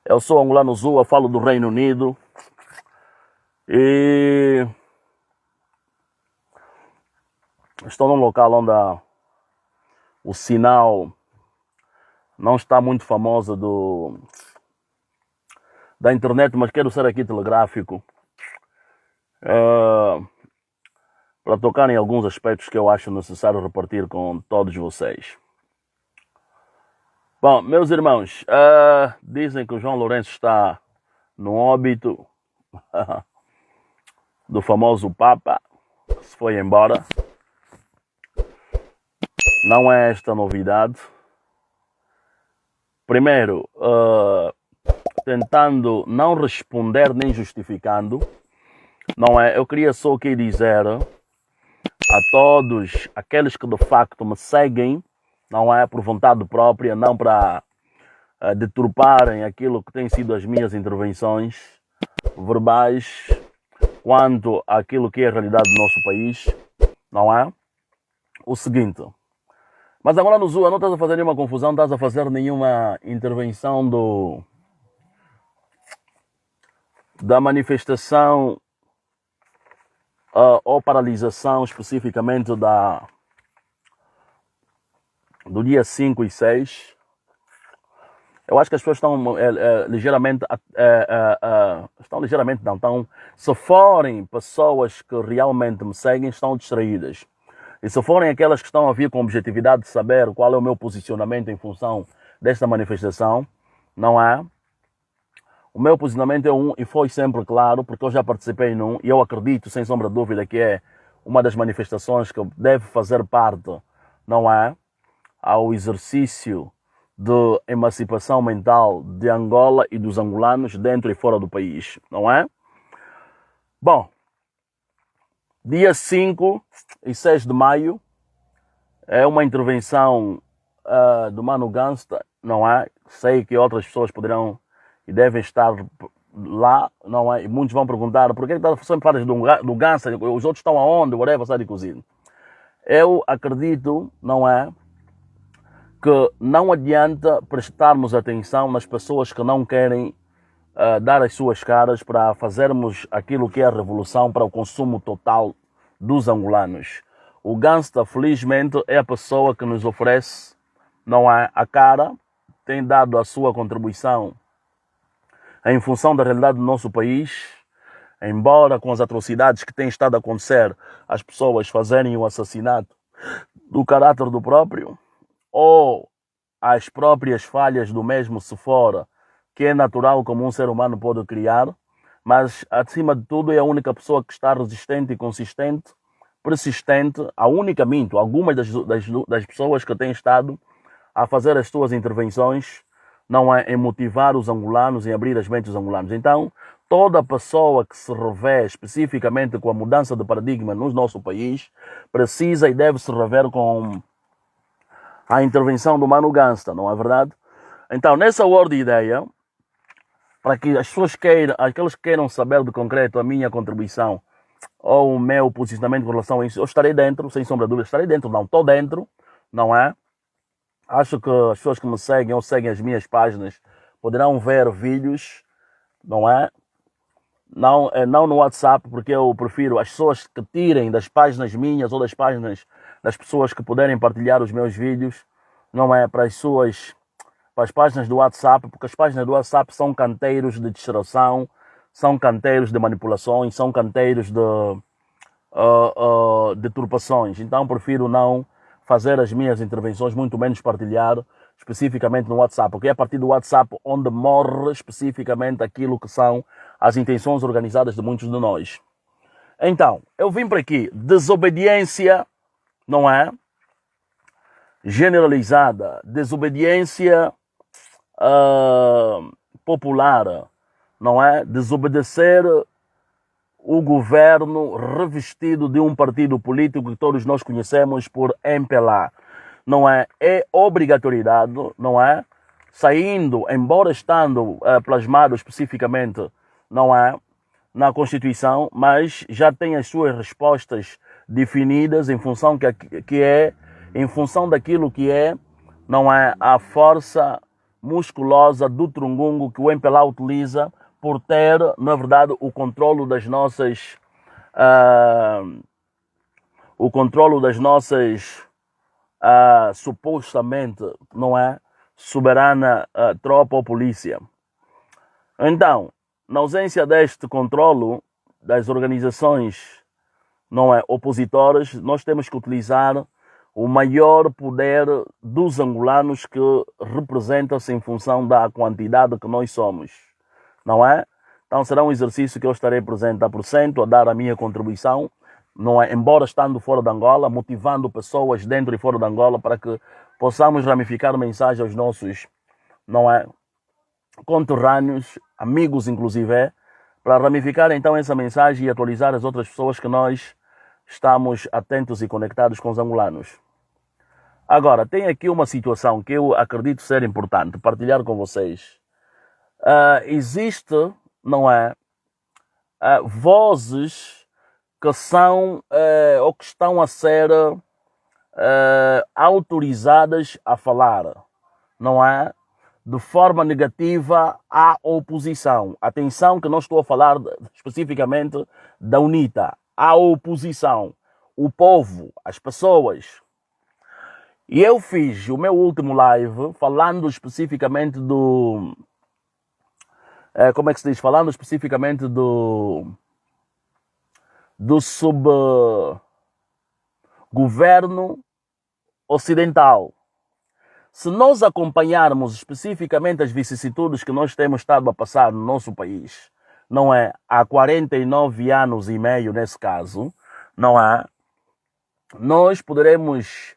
Eu sou angolano Zua, falo do Reino Unido e estou num local onde o sinal não está muito famoso da internet, mas quero ser aqui telegráfico para tocar em alguns aspectos que eu acho necessário repartir com todos vocês. Bom, meus irmãos, dizem que o João Lourenço está no óbito do famoso Papa, que se foi embora. Não é esta novidade. Primeiro, tentando não responder nem justificando, não é? Eu queria só aqui dizer a todos aqueles que de facto me seguem, não é por vontade própria, não para deturparem aquilo que tem sido as minhas intervenções verbais quanto àquilo que é a realidade do nosso país, não é? O seguinte, mas agora no Zua não estás a fazer nenhuma confusão, não estás a fazer nenhuma intervenção da manifestação ou paralisação especificamente do dia 5 e 6. Eu acho que as pessoas estão ligeiramente, se forem pessoas que realmente me seguem, estão distraídas. E se forem aquelas que estão a vir com a objetividade de saber qual é o meu posicionamento em função desta manifestação, não é? O meu posicionamento é e foi sempre claro, porque eu já participei num, e eu acredito, sem sombra de dúvida, que é uma das manifestações que deve fazer parte, não é? Ao exercício de emancipação mental de Angola e dos angolanos dentro e fora do país, não é? Bom, dia 5 e 6 de maio é uma intervenção do Mano Gangsta, não é? Sei que outras pessoas poderão e devem estar lá, não é? E muitos vão perguntar por que sempre falas do Gangsta, os outros estão aonde, whatever, sai de cozido. Eu acredito, não é? Que não adianta prestarmos atenção nas pessoas que não querem dar as suas caras para fazermos aquilo que é a revolução para o consumo total dos angolanos. O Gangsta, felizmente, é a pessoa que nos oferece, não é, a cara, tem dado a sua contribuição em função da realidade do nosso país, embora com as atrocidades que têm estado a acontecer, as pessoas fazerem o assassinato do caráter do próprio, ou as próprias falhas do mesmo se for, que é natural como um ser humano pode criar, mas acima de tudo é a única pessoa que está resistente e consistente, persistente, algumas das pessoas que têm estado a fazer as suas intervenções, não é, em motivar os angolanos, em abrir as mentes dos angolanos. Então, toda pessoa que se revê especificamente com a mudança de paradigma no nosso país, precisa e deve se rever com a intervenção do Mano Gangsta, não é verdade? Então, nessa ordem de ideia, para que as pessoas aqueles que queiram saber de concreto a minha contribuição ou o meu posicionamento com relação a isso, eu estarei dentro, sem sombra de dúvida, estou dentro, não é? Acho que as pessoas que me seguem ou seguem as minhas páginas poderão ver vídeos, não é? Não no WhatsApp, porque eu prefiro as pessoas que tirem das páginas minhas ou das páginas das pessoas que puderem partilhar os meus vídeos, não é? Para as páginas do WhatsApp, porque as páginas do WhatsApp são canteiros de distração, são canteiros de manipulações, são canteiros de deturpações. Então prefiro não fazer as minhas intervenções, muito menos partilhar especificamente no WhatsApp, porque é a partir do WhatsApp onde morre especificamente aquilo que são as intenções organizadas de muitos de nós. Então, eu vim para aqui, desobediência, não é? Generalizada, desobediência popular, não é? Desobedecer o governo revestido de um partido político que todos nós conhecemos por MPLA, não é? É obrigatoriedade, não é? Saindo, embora estando plasmado especificamente, não é? Na Constituição, mas já tem as suas respostas definidas em função em função daquilo que é, não é, a força musculosa do Trungungo que o MPLA utiliza por ter, na verdade, o controlo das nossas supostamente, não é, soberana tropa ou polícia. Então, na ausência deste controlo das organizações, não é, opositoras, nós temos que utilizar o maior poder dos angolanos que representa-se em função da quantidade que nós somos, não é? Então será um exercício que eu estarei presente a porcento, a dar a minha contribuição, não é? Embora estando fora de Angola, motivando pessoas dentro e fora de Angola para que possamos ramificar mensagem aos nossos, não é, conterrâneos, amigos inclusive, para ramificar então essa mensagem e atualizar as outras pessoas que nós estamos atentos e conectados com os angolanos. Agora, tem aqui uma situação que eu acredito ser importante partilhar com vocês. Existe, não é, vozes que são ou que estão a ser autorizadas a falar, não é, de forma negativa à oposição. Atenção que não estou a falar especificamente da UNITA, a oposição, o povo, as pessoas. E eu fiz o meu último live falando especificamente do... como é que se diz? Falando especificamente do subgoverno ocidental. Se nós acompanharmos especificamente as vicissitudes que nós temos estado a passar no nosso país, não é, há 49 anos e meio nesse caso, não é, nós poderemos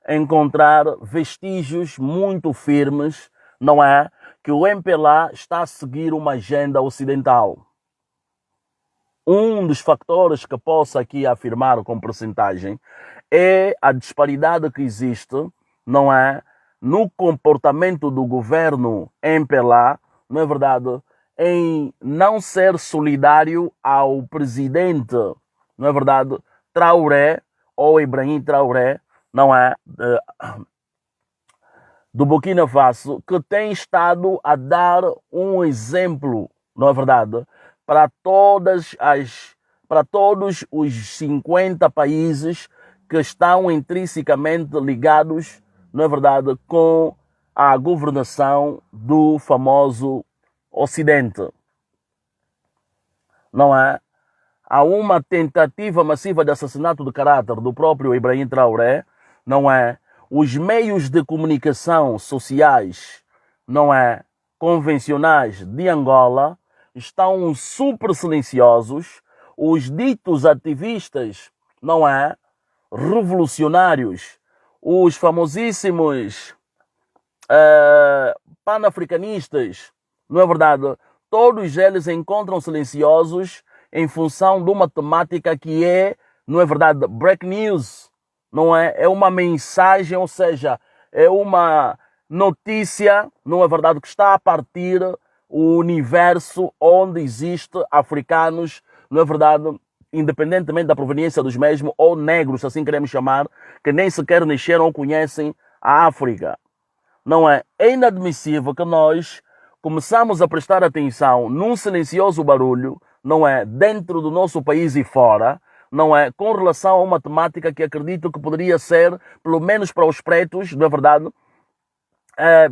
encontrar vestígios muito firmes, não é, que o MPLA está a seguir uma agenda ocidental. Um dos fatores que posso aqui afirmar com percentagem é a disparidade que existe, não é, no comportamento do governo MPLA, não é verdade, em não ser solidário ao presidente, não é verdade, Traoré, ou Ibrahim Traoré, não é, do Burkina Faso, que tem estado a dar um exemplo, não é verdade, para todos os 50 países que estão intrinsecamente ligados, não é verdade, com a governação do famoso Ocidente. Não é? Há uma tentativa massiva de assassinato de caráter do próprio Ibrahim Traoré, não é? Os meios de comunicação sociais, não é, convencionais de Angola estão super silenciosos. Os ditos ativistas, não é, revolucionários, os famosíssimos panafricanistas, não é verdade? Todos eles encontram silenciosos em função de uma temática que é, não é verdade, break news, não é? É uma mensagem, ou seja, é uma notícia, não é verdade, que está a partir o universo onde existe africanos, não é verdade, independentemente da proveniência dos mesmos, ou negros, assim queremos chamar, que nem sequer nasceram ou conhecem a África. Não é? É inadmissível que nós começamos a prestar atenção num silencioso barulho, não é, dentro do nosso país e fora, não é, com relação a uma temática que acredito que poderia ser, pelo menos para os pretos, não é verdade,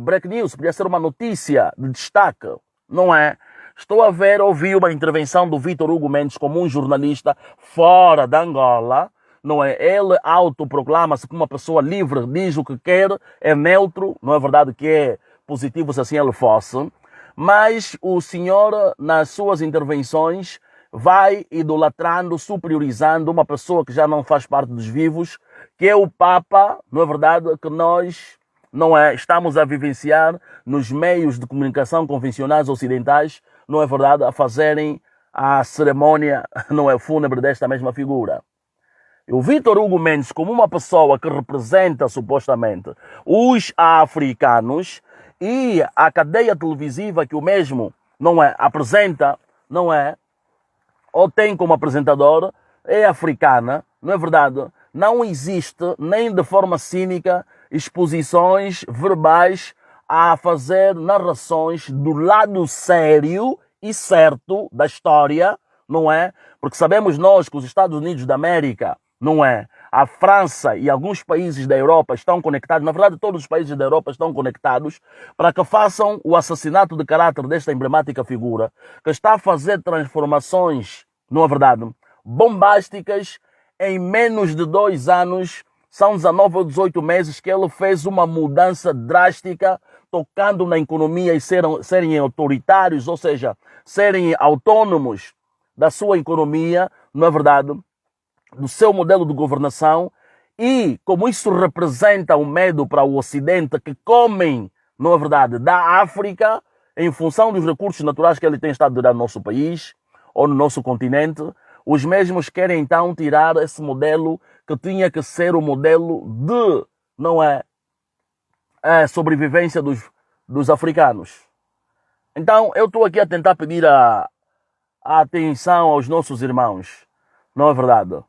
break news, poderia ser uma notícia de destaque, não é? Estou a ver, ouvi uma intervenção do Vítor Hugo Mendes como um jornalista fora da Angola, não é? Ele autoproclama-se como uma pessoa livre, diz o que quer, é neutro, não é verdade que é positivo se assim ele fosse, mas o senhor, nas suas intervenções, vai idolatrando, superiorizando uma pessoa que já não faz parte dos vivos, que é o Papa, não é verdade, que nós, não é, estamos a vivenciar nos meios de comunicação convencionais ocidentais, não é verdade, a fazerem a cerimônia, não é, fúnebre desta mesma figura. E o Vítor Hugo Mendes, como uma pessoa que representa supostamente os africanos e a cadeia televisiva que o mesmo, não é, apresenta, não é, ou tem como apresentador, é africana, não é verdade? Não existe, nem de forma cínica, exposições verbais a fazer narrações do lado sério e certo da história, não é? Porque sabemos nós que os Estados Unidos da América, não é? A França e alguns países da Europa estão conectados, na verdade todos os países da Europa estão conectados para que façam o assassinato de caráter desta emblemática figura, que está a fazer transformações, não é verdade, bombásticas em menos de 2 anos, são 19 ou 18 meses que ele fez uma mudança drástica, tocando na economia e serem autoritários, ou seja, serem autônomos da sua economia, não é verdade, do seu modelo de governação, e como isso representa um medo para o Ocidente que comem, não é verdade, da África, em função dos recursos naturais que ele tem estado a dar no nosso país, ou no nosso continente, os mesmos querem então tirar esse modelo que tinha que ser o modelo de, não é, sobrevivência dos africanos. Então eu estou aqui a tentar pedir a atenção aos nossos irmãos, não é verdade?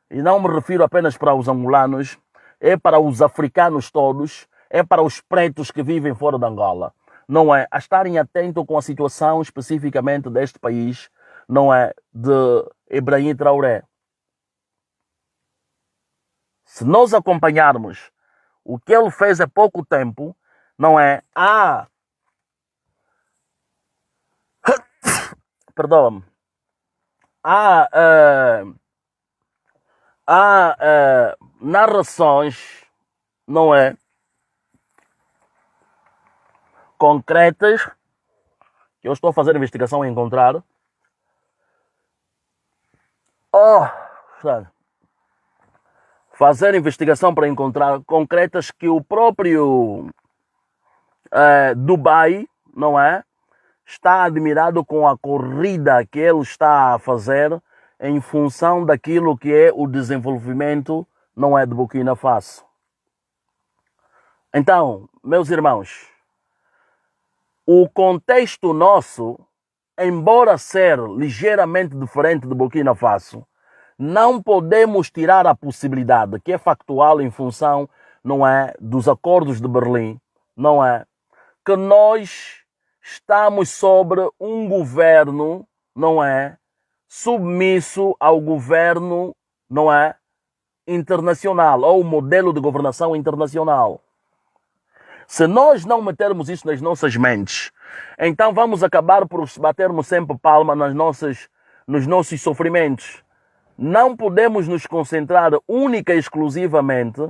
E não me refiro apenas para os angolanos, é para os africanos todos, é para os pretos que vivem fora de Angola, não é? A estarem atentos com a situação especificamente deste país, não é? De Ibrahim Traoré. Se nós acompanharmos o que ele fez há pouco tempo, não é? Perdoa-me. Há narrações, não é? Concretas, que eu estou a fazer investigação e encontrar. Fazer investigação para encontrar concretas que o próprio Dubai, não é? Está admirado com a corrida que ele está a fazer em função daquilo que é o desenvolvimento, não é, de Burkina Faso. Então, meus irmãos, o contexto nosso, embora ser ligeiramente diferente de Burkina Faso, não podemos tirar a possibilidade, que é factual em função, não é, dos acordos de Berlim, não é, que nós estamos sobre um governo, não é, submisso ao governo, não é, internacional, ou modelo de governação internacional. Se nós não metermos isso nas nossas mentes, então vamos acabar por batermos sempre palma nos nossos sofrimentos. Não podemos nos concentrar única e exclusivamente,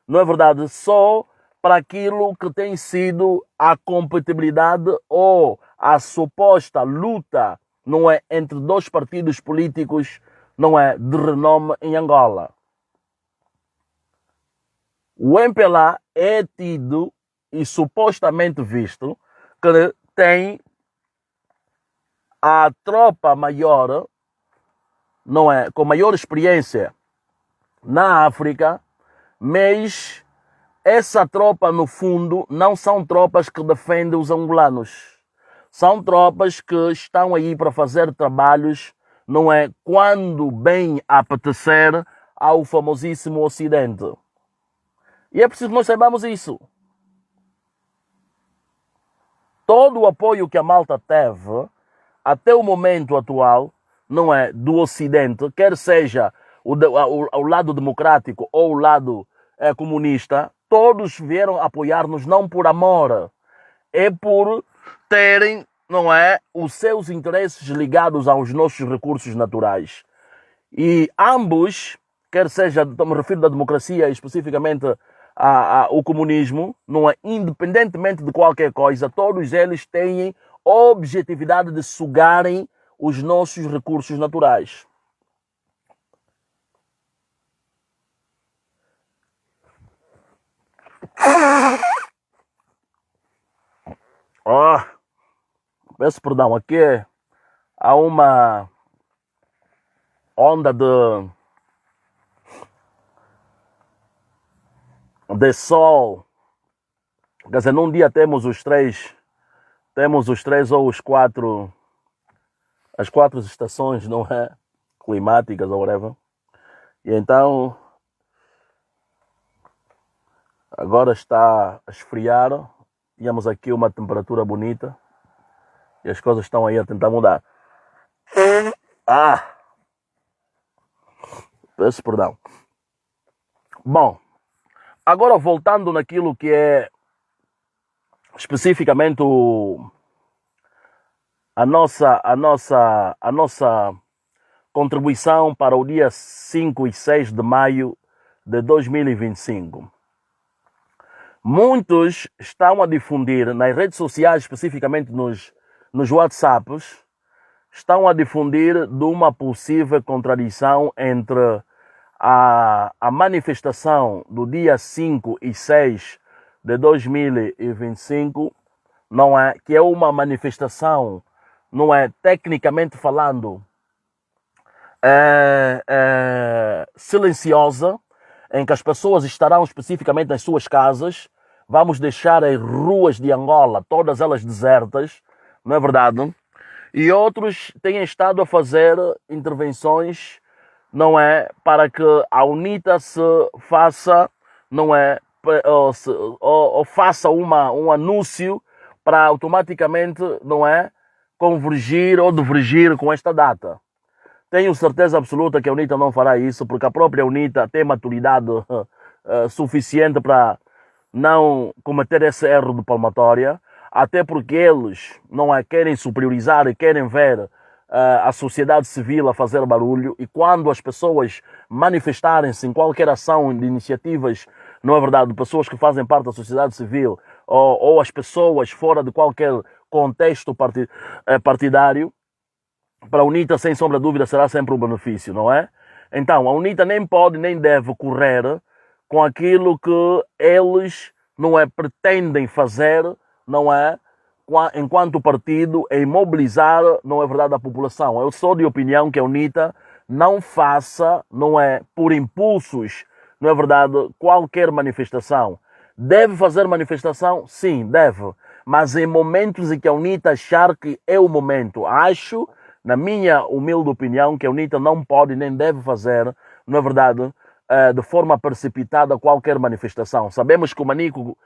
não é verdade, só para aquilo que tem sido a compatibilidade ou a suposta luta, não é, entre dois partidos políticos, não é, de renome em Angola. O MPLA é tido e supostamente visto que tem a tropa maior, não é, com maior experiência na África, mas essa tropa, no fundo, não são tropas que defendem os angolanos. São tropas que estão aí para fazer trabalhos, não é, quando bem apetecer ao famosíssimo Ocidente. E é preciso que nós saibamos isso. Todo o apoio que a malta teve até o momento atual, não é, do Ocidente, quer seja o lado democrático ou o lado comunista, todos vieram apoiar-nos não por amor, é por terem, não é, os seus interesses ligados aos nossos recursos naturais. E ambos, quer seja, me refiro da democracia, especificamente o comunismo, não é, independentemente de qualquer coisa, todos eles têm objetividade de sugarem os nossos recursos naturais. Peço perdão, aqui há uma onda de sol. Quer dizer, num dia temos os três ou os quatro, as 4 estações, não é? Climáticas ou whatever. E então, agora está a esfriar, tínhamos aqui uma temperatura bonita e as coisas estão aí a tentar mudar. Peço perdão. Bom, agora voltando naquilo que é especificamente a nossa contribuição para o dia 5 e 6 de maio de 2025. Muitos estão a difundir nas redes sociais, especificamente nos WhatsApps, estão a difundir de uma possível contradição entre a manifestação do dia 5 e 6 de 2025, não é? Que é uma manifestação, não é? Tecnicamente falando, silenciosa, em que as pessoas estarão especificamente nas suas casas. Vamos deixar as ruas de Angola, todas elas desertas, não é verdade? E outros têm estado a fazer intervenções, não é? Para que a UNITA se faça, não é? Ou faça um anúncio para automaticamente, não é? Convergir ou divergir com esta data. Tenho certeza absoluta que a UNITA não fará isso, porque a própria UNITA tem maturidade suficiente para não cometer esse erro de palmatória, até porque eles não querem superiorizar e querem ver a sociedade civil a fazer barulho, e quando as pessoas manifestarem-se em qualquer ação de iniciativas, não é verdade, pessoas que fazem parte da sociedade civil ou as pessoas fora de qualquer contexto partidário, para a UNITA, sem sombra de dúvida, será sempre um benefício, não é? Então, a UNITA nem pode nem deve correr com aquilo que eles, não é, pretendem fazer, não é? Enquanto partido, em mobilizar, não é verdade, a população. Eu sou de opinião que a UNITA não faça, não é, por impulsos, não é verdade, qualquer manifestação. Deve fazer manifestação? Sim, deve. Mas em momentos em que a UNITA achar que é o momento, acho, na minha humilde opinião, que a UNITA não pode nem deve fazer, não é verdade, de forma precipitada qualquer manifestação. Sabemos que o Manico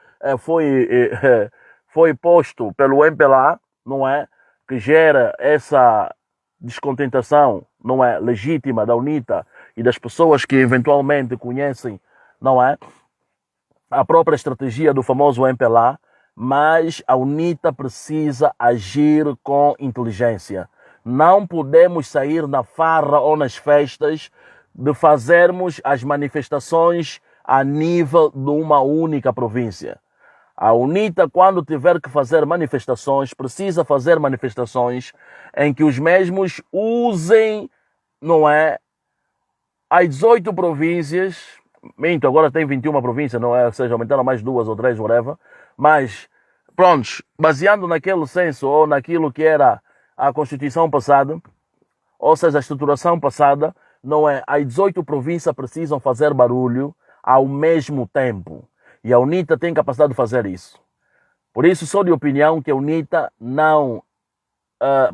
foi posto pelo MPLA, não é? Que gera essa descontentação, não é? Legítima da UNITA e das pessoas que eventualmente conhecem, não é? A própria estratégia do famoso MPLA, mas a UNITA precisa agir com inteligência. Não podemos sair na farra ou nas festas de fazermos as manifestações a nível de uma única província. A UNITA, quando tiver que fazer manifestações, precisa fazer manifestações em que os mesmos usem, não é, as 18 províncias, minto, agora tem 21 províncias, não é? Ou seja, aumentaram mais 2 ou 3, whatever, mas, prontos, baseando naquele censo ou naquilo que era a Constituição passada, ou seja, a estruturação passada, não é? As 18 províncias precisam fazer barulho ao mesmo tempo. E a UNITA tem capacidade de fazer isso. Por isso, sou de opinião que a UNITA não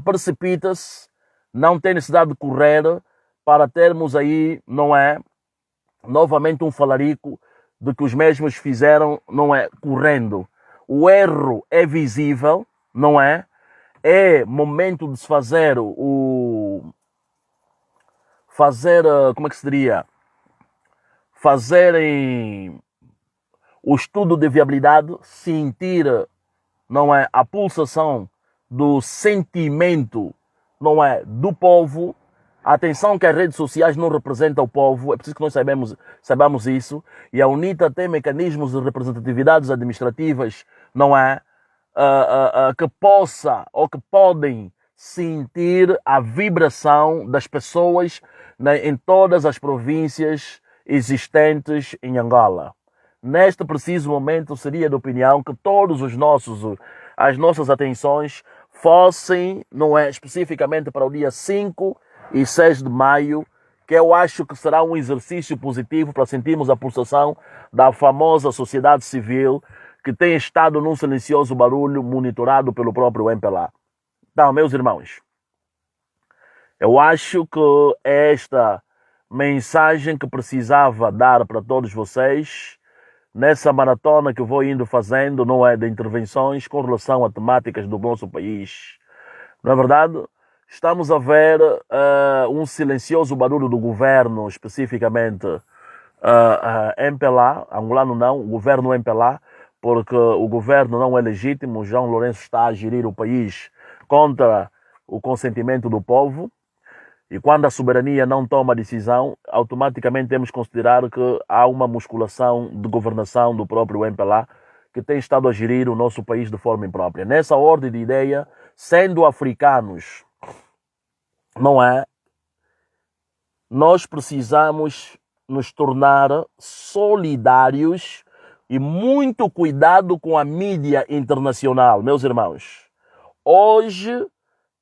precipita-se, não tem necessidade de correr para termos aí, não é? Novamente um falarico de que os mesmos fizeram, não é? Correndo. O erro é visível, não é? É momento de se fazer como é que se diria? Fazerem o estudo de viabilidade, sentir, não é, a pulsação do sentimento, não é, do povo. Atenção que as redes sociais não representam o povo, é preciso que nós saibamos isso, e a UNITA tem mecanismos de representatividades administrativas, não é, que possa ou que podem sentir a vibração das pessoas, né, em todas as províncias existentes em Angola. Neste preciso momento, seria de opinião que todos as nossas atenções fossem, não é, especificamente para o dia 5 e 6 de maio, que eu acho que será um exercício positivo para sentirmos a pulsação da famosa sociedade civil que tem estado num silencioso barulho monitorado pelo próprio MPLA. Então, meus irmãos, eu acho que esta mensagem que precisava dar para todos vocês, nessa maratona que eu vou indo fazendo, não é, de intervenções com relação a temáticas do nosso país. Não é verdade? Estamos a ver um silencioso barulho do governo, especificamente MPLA, angolano não, o governo MPLA, porque o governo não é legítimo, o João Lourenço está a gerir o país contra o consentimento do povo, e quando a soberania não toma decisão, automaticamente temos que considerar que há uma musculação de governação do próprio MPLA, que tem estado a gerir o nosso país de forma imprópria. Nessa ordem de ideia, sendo africanos, não é? Nós precisamos nos tornar solidários e muito cuidado com a mídia internacional, meus irmãos. Hoje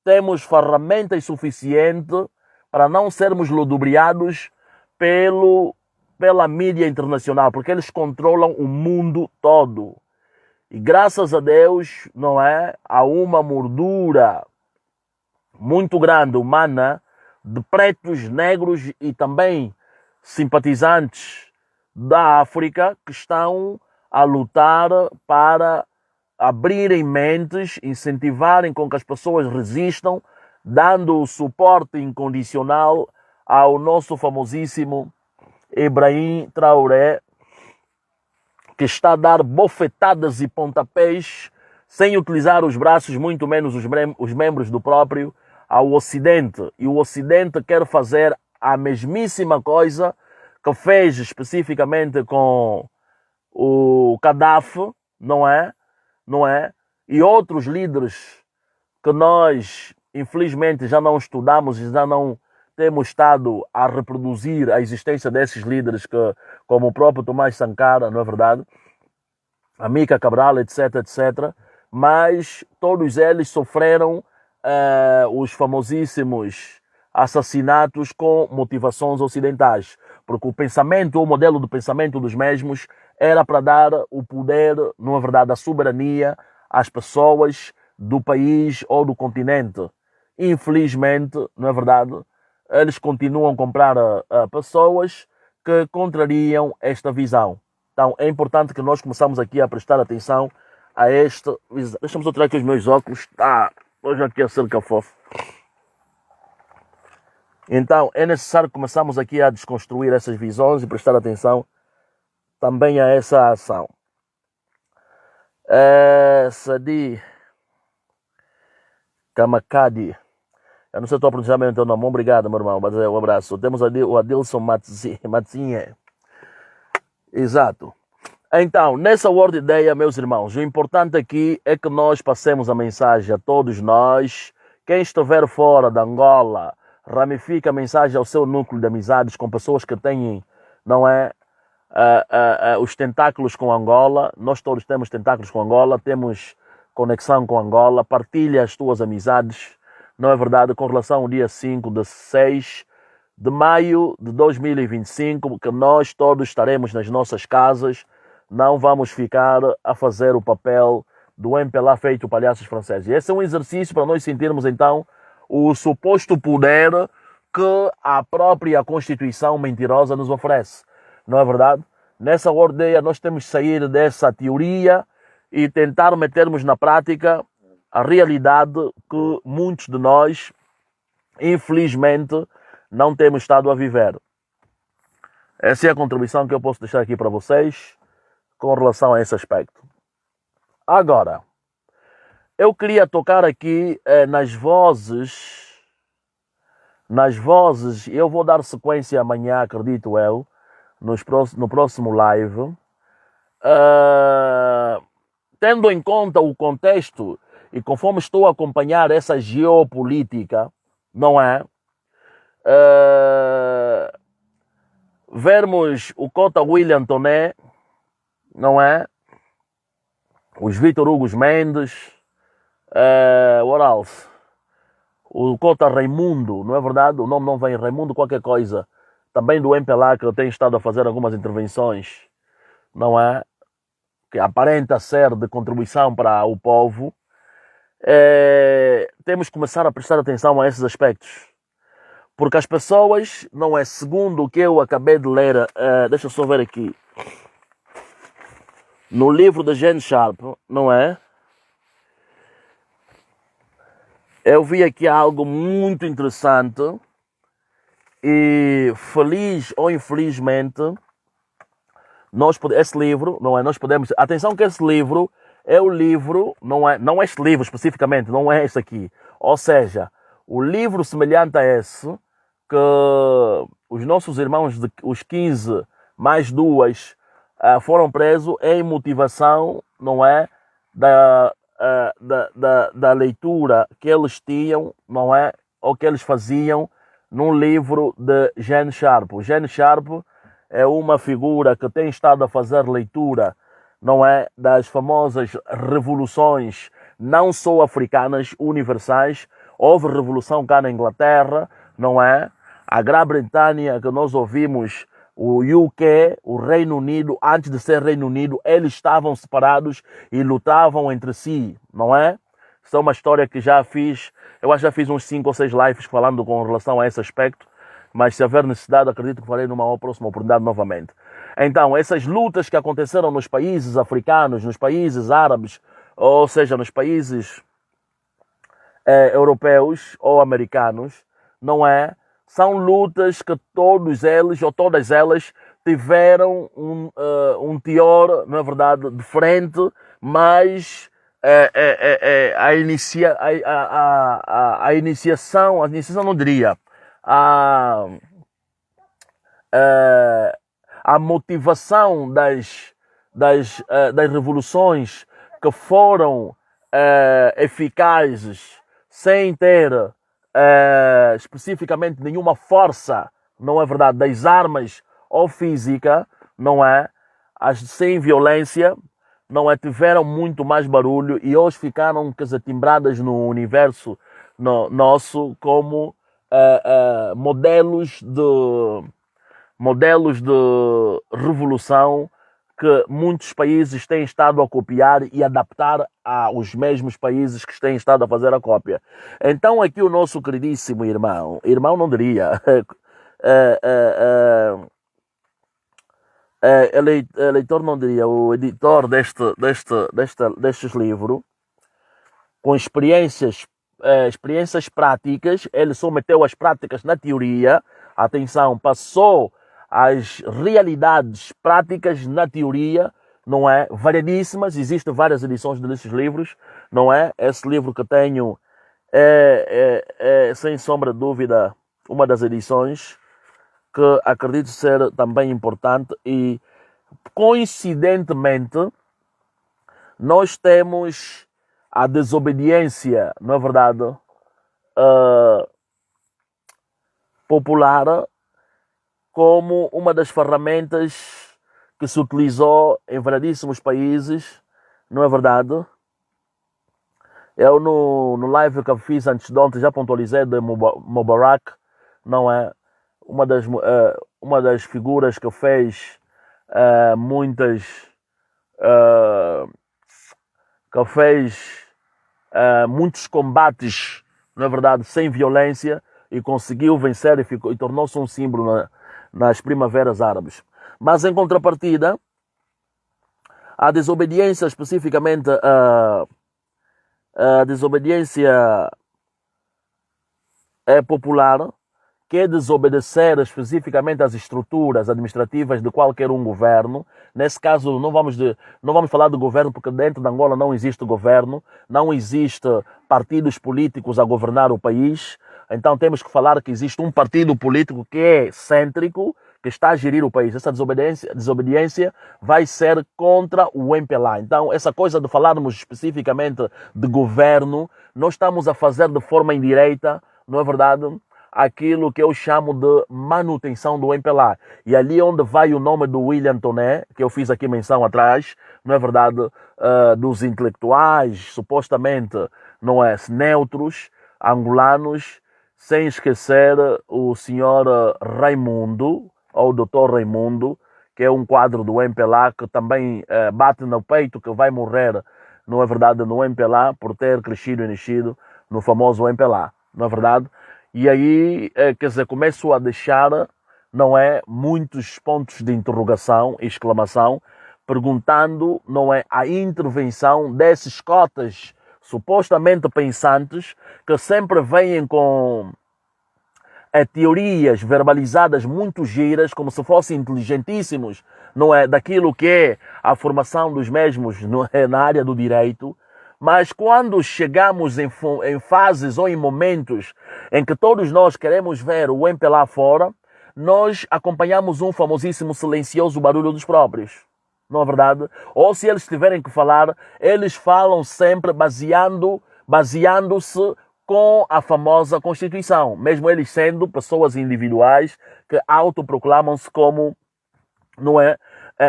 temos ferramentas suficientes para não sermos ludibriados pela mídia internacional, porque eles controlam o mundo todo. E graças a Deus, não é? Há uma moldura muito grande, humana, de pretos, negros e também simpatizantes da África que estão a lutar para abrirem mentes, incentivarem com que as pessoas resistam, dando o suporte incondicional ao nosso famosíssimo Ibrahim Traoré, que está a dar bofetadas e pontapés sem utilizar os braços, muito menos os membros do próprio, ao Ocidente. E o Ocidente quer fazer a mesmíssima coisa que fez especificamente com o Gaddafi, não é? E outros líderes que nós, infelizmente, já não estudamos e já não temos estado a reproduzir a existência desses líderes, que, como o próprio Tomás Sankara, não é verdade? Amílcar Cabral, etc, etc. Mas todos eles sofreram os famosíssimos assassinatos com motivações ocidentais, porque o pensamento, o modelo do pensamento dos mesmos era para dar o poder, não é verdade, a soberania às pessoas do país ou do continente. Infelizmente, não é verdade, eles continuam a comprar pessoas que contrariam esta visão. Então é importante que nós começamos aqui a prestar atenção a esta visão. Deixa-me só tirar aqui os meus óculos. Hoje aqui a cerca fofo. Então é necessário que começamos aqui a desconstruir essas visões e prestar atenção também a essa ação. Sadi Kamakadi. Eu não sei se estou a pronunciar bem o teu nome. Obrigado, meu irmão. Um abraço. Temos o Adilson Matzinha. Exato. Então, nessa World Ideia, meus irmãos, o importante aqui é que nós passemos a mensagem a todos nós. Quem estiver fora da Angola, ramifica a mensagem ao seu núcleo de amizades com pessoas que têm, não é, os tentáculos com Angola. Nós todos temos tentáculos com Angola, temos conexão com Angola. Partilha as tuas amizades, não é verdade, com relação ao dia 5 de 6 de maio de 2025, que nós todos estaremos nas nossas casas. Não vamos ficar a fazer o papel do MPLA feito palhaços franceses. Esse é um exercício para nós sentirmos então o suposto poder que a própria Constituição mentirosa nos oferece. Não é verdade? Nessa ordem nós temos que sair dessa teoria e tentar metermos na prática a realidade que muitos de nós, infelizmente, não temos estado a viver. Essa é a contribuição que eu posso deixar aqui para vocês com relação a esse aspecto. Agora, eu queria tocar aqui nas vozes, eu vou dar sequência amanhã, acredito eu, no próximo live, tendo em conta o contexto e conforme estou a acompanhar essa geopolítica, não é? Vermos o Cota William Toné, não é? Os Vitor Hugo Mendes, what else? O Cota Raimundo, não é verdade? O nome não vem, Raimundo qualquer coisa, também do MPLA, que tem estado a fazer algumas intervenções, não é? Que aparenta ser de contribuição para o povo. Temos que começar a prestar atenção a esses aspectos, porque as pessoas, não é, segundo o que eu acabei de ler, deixa eu só ver aqui, No livro de Gene Sharp, não é? Eu vi aqui algo muito interessante e feliz ou infelizmente, esse livro, não é? Nós podemos, atenção que esse livro é o livro, não este livro especificamente, não é este aqui. Ou seja, o livro semelhante a esse, que os nossos irmãos, os 15 mais 2, foram presos em motivação, não é? Da leitura que eles tinham, não é? Ou que eles faziam num livro de Gene Sharp. O Gene Sharp é uma figura que tem estado a fazer leitura, não é? Das famosas revoluções, não só africanas, universais. Houve revolução cá na Inglaterra, não é? A Grã-Bretanha, que nós ouvimos, o UK, o Reino Unido, antes de ser Reino Unido, eles estavam separados e lutavam entre si, não é? Isso é uma história que já fiz, eu acho que já fiz uns 5 ou 6 lives falando com relação a esse aspecto, mas se haver necessidade, acredito que farei numa próxima oportunidade novamente. Então, essas lutas que aconteceram nos países africanos, nos países árabes, ou seja, nos países europeus ou americanos, não é? São lutas que todos eles, ou todas elas, tiveram um teor, não é verdade, diferente, mas a iniciação não diria, a motivação das revoluções que foram eficazes sem ter especificamente nenhuma força, não é verdade, das armas ou física, não é? Sem violência, não é? Tiveram muito mais barulho e hoje ficaram timbradas no universo nosso como modelos de revolução que muitos países têm estado a copiar e adaptar aos mesmos países que têm estado a fazer a cópia. Então aqui o nosso queridíssimo irmão não diria, eleitor não diria, o editor destes livros, com experiências práticas, ele someteu as práticas na teoria, atenção, passou as realidades práticas na teoria, não é? Variedíssimas, existem várias edições desses livros, não é? Esse livro que tenho é sem sombra de dúvida uma das edições que acredito ser também importante e coincidentemente nós temos a desobediência, não é verdade, popular como uma das ferramentas que se utilizou em variedíssimos países, não é verdade? Eu no live que eu fiz antes de ontem já pontualizei de Mubarak, não é? Uma das figuras que fez muitos combates, não é verdade, sem violência e conseguiu vencer e tornou-se um símbolo nas primaveras árabes. Mas em contrapartida, a desobediência, especificamente a desobediência popular, que é desobedecer especificamente às estruturas administrativas de qualquer um governo. Nesse caso, não vamos falar de governo, porque dentro de Angola não existe governo, não existe partidos políticos a governar o país. Então temos que falar que existe um partido político que é cêntrico, que está a gerir o país. Essa desobediência vai ser contra o MPLA. Então, essa coisa de falarmos especificamente de governo, nós estamos a fazer de forma indireta, não é verdade, aquilo que eu chamo de manutenção do MPLA. E ali onde vai o nome do William Toné, que eu fiz aqui menção atrás, não é verdade, dos intelectuais, supostamente, não é, neutros, angolanos, sem esquecer o senhor Raimundo, ou o doutor Raimundo, que é um quadro do MPLA, que também bate no peito que vai morrer, não é verdade, no MPLA, por ter crescido e nascido no famoso MPLA, não é verdade? E aí, quer dizer, começo a deixar, não é, muitos pontos de interrogação e exclamação, perguntando, não é, a intervenção desses cotas supostamente pensantes que sempre vêm com teorias verbalizadas muito giras, como se fossem inteligentíssimos, não é, daquilo que é a formação dos mesmos na área do direito. Mas quando chegamos em fases ou em momentos em que todos nós queremos ver o MPLA fora, nós acompanhamos um famosíssimo silencioso barulho dos próprios. Não é verdade? Ou se eles tiverem que falar, eles falam sempre baseando-se com a famosa Constituição, mesmo eles sendo pessoas individuais que autoproclamam-se como, não é,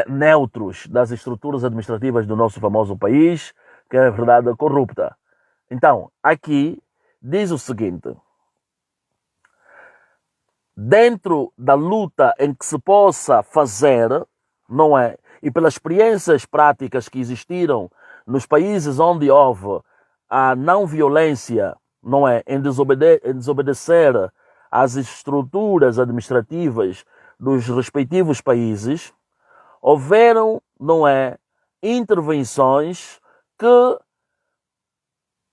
neutros das estruturas administrativas do nosso famoso país, que é verdade corrupta. Então, aqui diz o seguinte: dentro da luta em que se possa fazer, não é, e pelas experiências práticas que existiram nos países onde houve a não violência, não é, em desobedecer às estruturas administrativas dos respectivos países, houveram, não é, intervenções que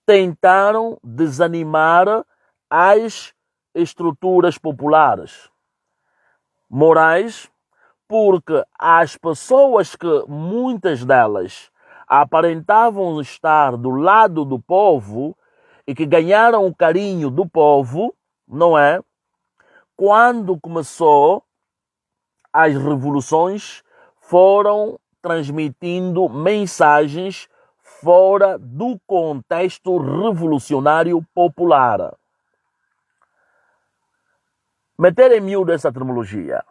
tentaram desanimar as estruturas populares morais, porque as pessoas que muitas delas aparentavam estar do lado do povo e que ganharam o carinho do povo, não é? Quando começou as revoluções, foram transmitindo mensagens fora do contexto revolucionário popular. Meter em miúdo essa terminologia.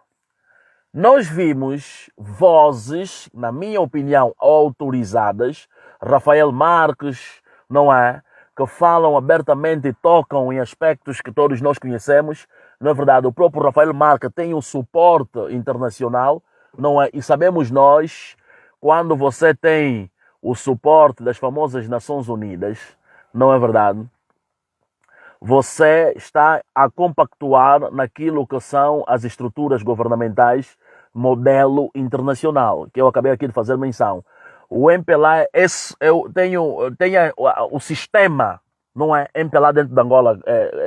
Nós vimos vozes, na minha opinião, autorizadas, Rafael Marques, não é? Que falam abertamente e tocam em aspectos que todos nós conhecemos. Não é verdade? O próprio Rafael Marques tem um suporte internacional, não é? E sabemos nós, quando você tem o suporte das famosas Nações Unidas, não é verdade? Você está a compactuar naquilo que são as estruturas governamentais modelo internacional, que eu acabei aqui de fazer menção. O MPLA, tem o sistema, não é? MPLA dentro de Angola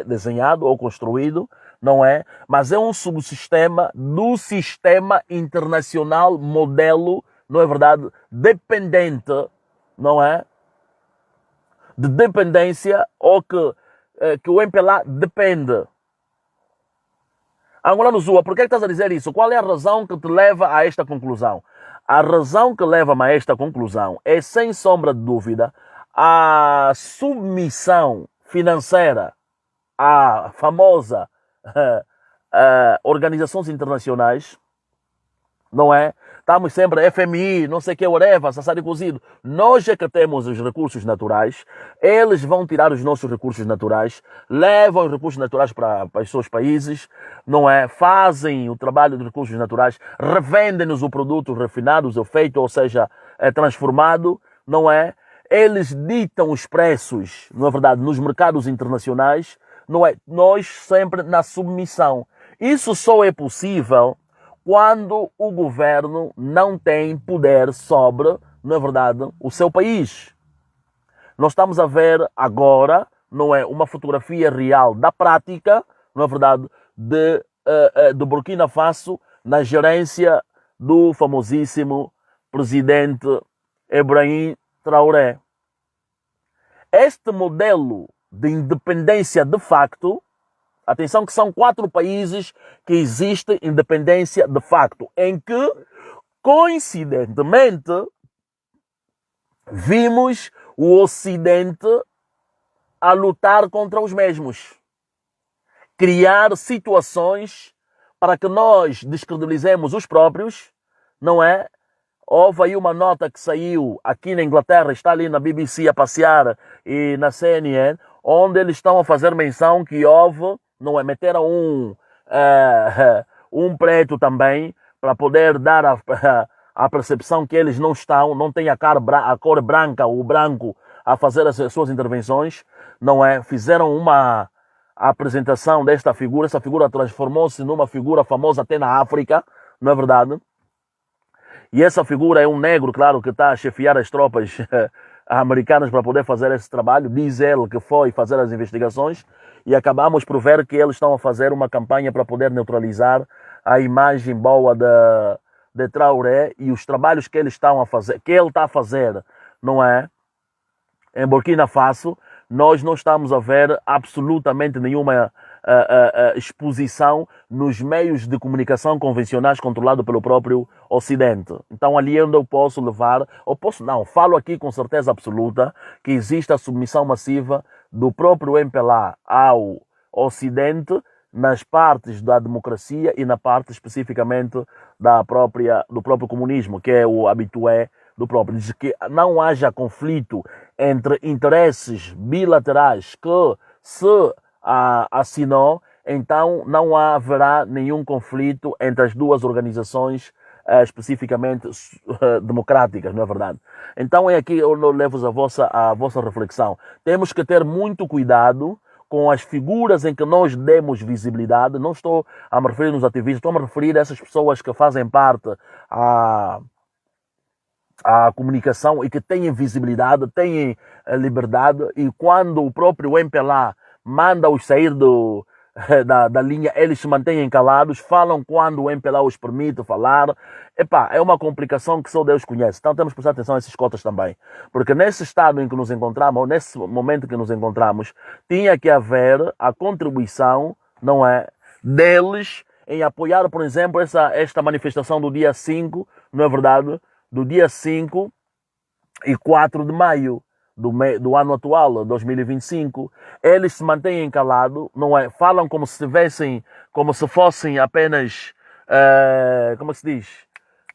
desenhado ou construído, não é? Mas é um subsistema do sistema internacional modelo, não é verdade? Dependente, não é? De dependência, ou que o MPLA depende. Angolano Zua, por que estás a dizer isso? Qual é a razão que te leva a esta conclusão? A razão que leva-me a esta conclusão é, sem sombra de dúvida, a submissão financeira à famosa organizações internacionais, não é? Estamos sempre FMI, não sei o que, whatever, sassari cozido. Nós é que temos os recursos naturais, eles vão tirar os nossos recursos naturais, levam os recursos naturais para os seus países, não é? Fazem o trabalho dos recursos naturais, revendem-nos o produto refinado, o feito, ou seja, transformado, não é? Eles ditam os preços, não é verdade, nos mercados internacionais, não é? Nós sempre na submissão. Isso só é possível quando o governo não tem poder sobre, não é verdade, o seu país. Nós estamos a ver agora, não é, uma fotografia real da prática, não é verdade, de Burkina Faso na gerência do famosíssimo presidente Ibrahim Traoré. Este modelo de independência de facto, atenção que são 4 países que existe independência de facto, em que, coincidentemente, vimos o Ocidente a lutar contra os mesmos. Criar situações para que nós descredibilizemos os próprios, não é? Houve aí uma nota que saiu aqui na Inglaterra, está ali na BBC a passear e na CNN, onde eles estão a fazer menção que houve, não é, meteram um preto também, para poder dar a percepção que eles não têm a cor branca, o branco, a fazer as suas intervenções, não é? Fizeram uma apresentação desta figura, essa figura transformou-se numa figura famosa até na África, não é verdade? E essa figura é um negro, claro, que está a chefiar as tropas americanas para poder fazer esse trabalho. Diz ele que foi fazer as investigações e acabamos por ver que eles estão a fazer uma campanha para poder neutralizar a imagem boa de Traoré e os trabalhos que eles estão a fazer, que ele está a fazer, não é? Em Burkina Faso, nós não estamos a ver absolutamente nenhuma exposição nos meios de comunicação convencionais controlados pelo próprio Ocidente. Então ali é onde eu posso levar, ou posso não, falo aqui com certeza absoluta que existe a submissão massiva do próprio MPLA ao Ocidente nas partes da democracia e na parte especificamente do próprio comunismo, que é o habitué do próprio. Diz que não haja conflito entre interesses bilaterais que se assinou, então não haverá nenhum conflito entre as duas organizações especificamente democráticas, não é verdade? Então é aqui eu levo a vossa reflexão. Temos que ter muito cuidado com as figuras em que nós demos visibilidade. Não estou a me referir nos ativistas, estou a me referir a essas pessoas que fazem parte à comunicação e que têm visibilidade, têm liberdade, e quando o próprio MPLA manda-os sair da linha, eles se mantêm calados, falam quando o MPLA os permite falar. Epá, é uma complicação que só Deus conhece. Então temos que prestar atenção a esses cotas também. Porque nesse estado em que nos encontramos, ou nesse momento que nos encontramos, tinha que haver a contribuição, não é, deles em apoiar, por exemplo, esta manifestação do dia 5, não é verdade? Do dia 5 e 4 de maio do ano atual, 2025, eles se mantêm calados, não é? Falam como se tivessem, como se fossem apenas, como se diz?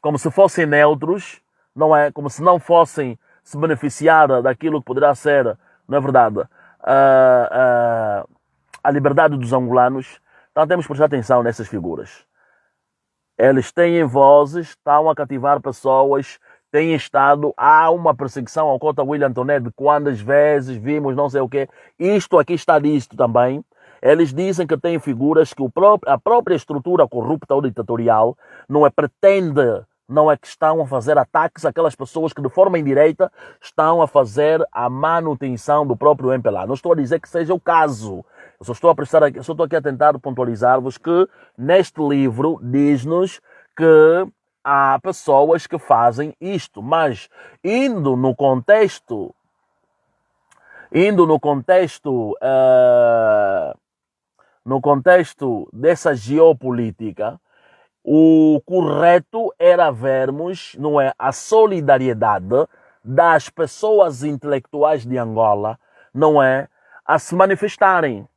Como se fossem neutros, não é? Como se não fossem se beneficiar daquilo que poderá ser, não é verdade? A liberdade dos angolanos. Então temos que prestar atenção nessas figuras. Eles têm vozes, estão a cativar pessoas, têm estado, há uma perseguição ao Cota William Toné de quantas vezes vimos não sei o quê. Isto aqui está disto também. Eles dizem que têm figuras que a própria estrutura corrupta ou ditatorial não é pretende, não é que estão a fazer ataques àquelas pessoas que de forma indireita estão a fazer a manutenção do próprio MPLA. Não estou a dizer que seja o caso. Eu só estou aqui a tentar pontualizar-vos que neste livro diz-nos que há pessoas que fazem isto, mas indo no contexto dessa geopolítica, o correto era vermos, não é, a solidariedade das pessoas intelectuais de Angola, não é, a se manifestarem.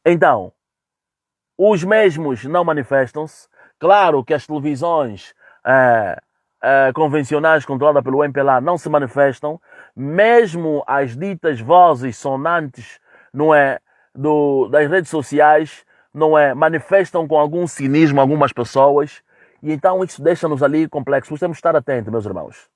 Então, os mesmos não manifestam-se. Claro que as televisões convencionais controladas pelo MPLA não se manifestam. Mesmo as ditas vozes sonantes, não é, das redes sociais, não é, manifestam com algum cinismo algumas pessoas. E então isso deixa-nos ali complexos. Temos que estar atentos, meus irmãos.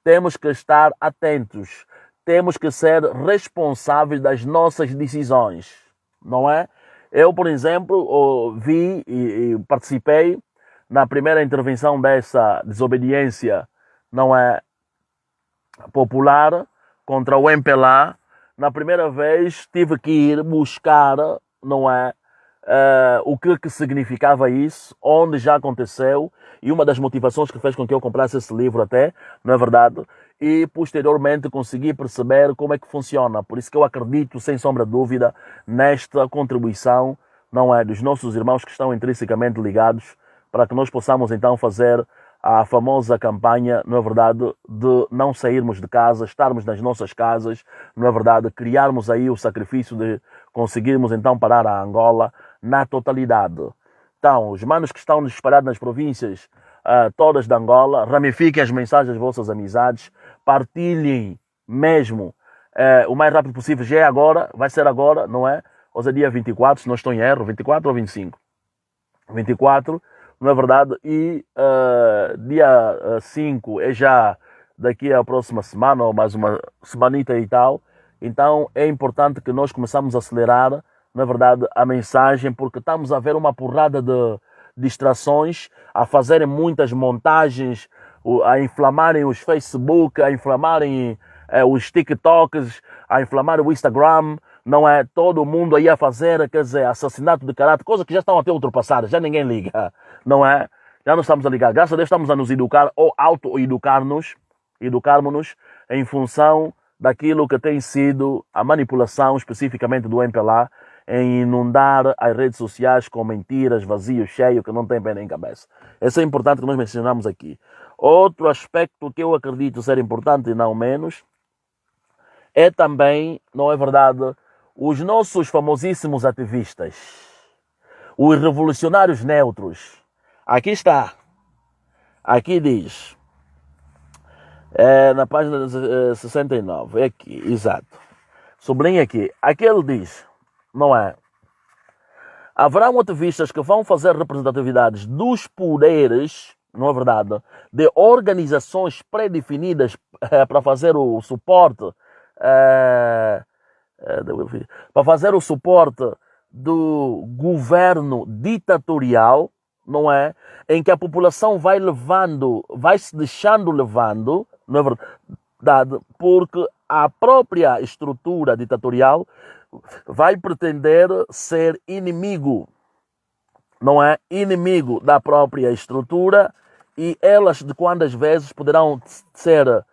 Temos que estar atentos. Temos que ser responsáveis das nossas decisões. Não é? Eu, por exemplo, vi e participei na primeira intervenção dessa desobediência, não é, popular contra o MPLA. Na primeira vez tive que ir buscar, não é, o que significava isso, onde já aconteceu, e uma das motivações que fez com que eu comprasse esse livro até, não é verdade? E posteriormente consegui perceber como é que funciona. Por isso que eu acredito, sem sombra de dúvida, nesta contribuição, não é, dos nossos irmãos que estão intrinsecamente ligados, para que nós possamos então fazer a famosa campanha, não é verdade, de não sairmos de casa, estarmos nas nossas casas, não é verdade, criarmos aí o sacrifício de conseguirmos então parar a Angola na totalidade. Então, os manos que estão espalhados nas províncias todas de Angola, ramifiquem as mensagens das vossas amizades, partilhem mesmo o mais rápido possível. Já é agora, vai ser agora, não é? Hoje é dia 24, se não estou em erro, 24 ou 25? 24, não é verdade? E dia 5 é já daqui a próxima semana, ou mais uma semanita e tal. Então é importante que nós começamos a acelerar, na verdade, a mensagem, porque estamos a ver uma porrada distrações, a fazerem muitas montagens, a inflamarem os Facebook, a inflamarem os TikToks, a inflamar o Instagram, não é? Todo mundo aí a fazer, quer dizer, assassinato de caráter, coisas que já estão até ultrapassadas, já ninguém liga, não é? Já não estamos a ligar. Graças a Deus estamos a nos educar ou auto-educarmos, educarmos-nos em função daquilo que tem sido a manipulação, especificamente do MPLA, em inundar as redes sociais com mentiras, vazio, cheio, que não tem pé nem cabeça. Isso é importante que nós mencionamos aqui. Outro aspecto que eu acredito ser importante e não menos, é também, não é verdade, os nossos famosíssimos ativistas, os revolucionários neutros. Aqui está, aqui diz, na página 69, é aqui, exato. Sublinha aqui, aqui ele diz, não é? Haverão ativistas que vão fazer representatividades dos poderes, não é verdade, de organizações pré-definidas para fazer o suporte, para fazer o suporte do governo ditatorial, não é? Em que a população vai levando, vai se deixando levando, não é verdade? Porque a própria estrutura ditatorial vai pretender ser inimigo, não é? Inimigo da própria estrutura, e elas de quando às vezes poderão ser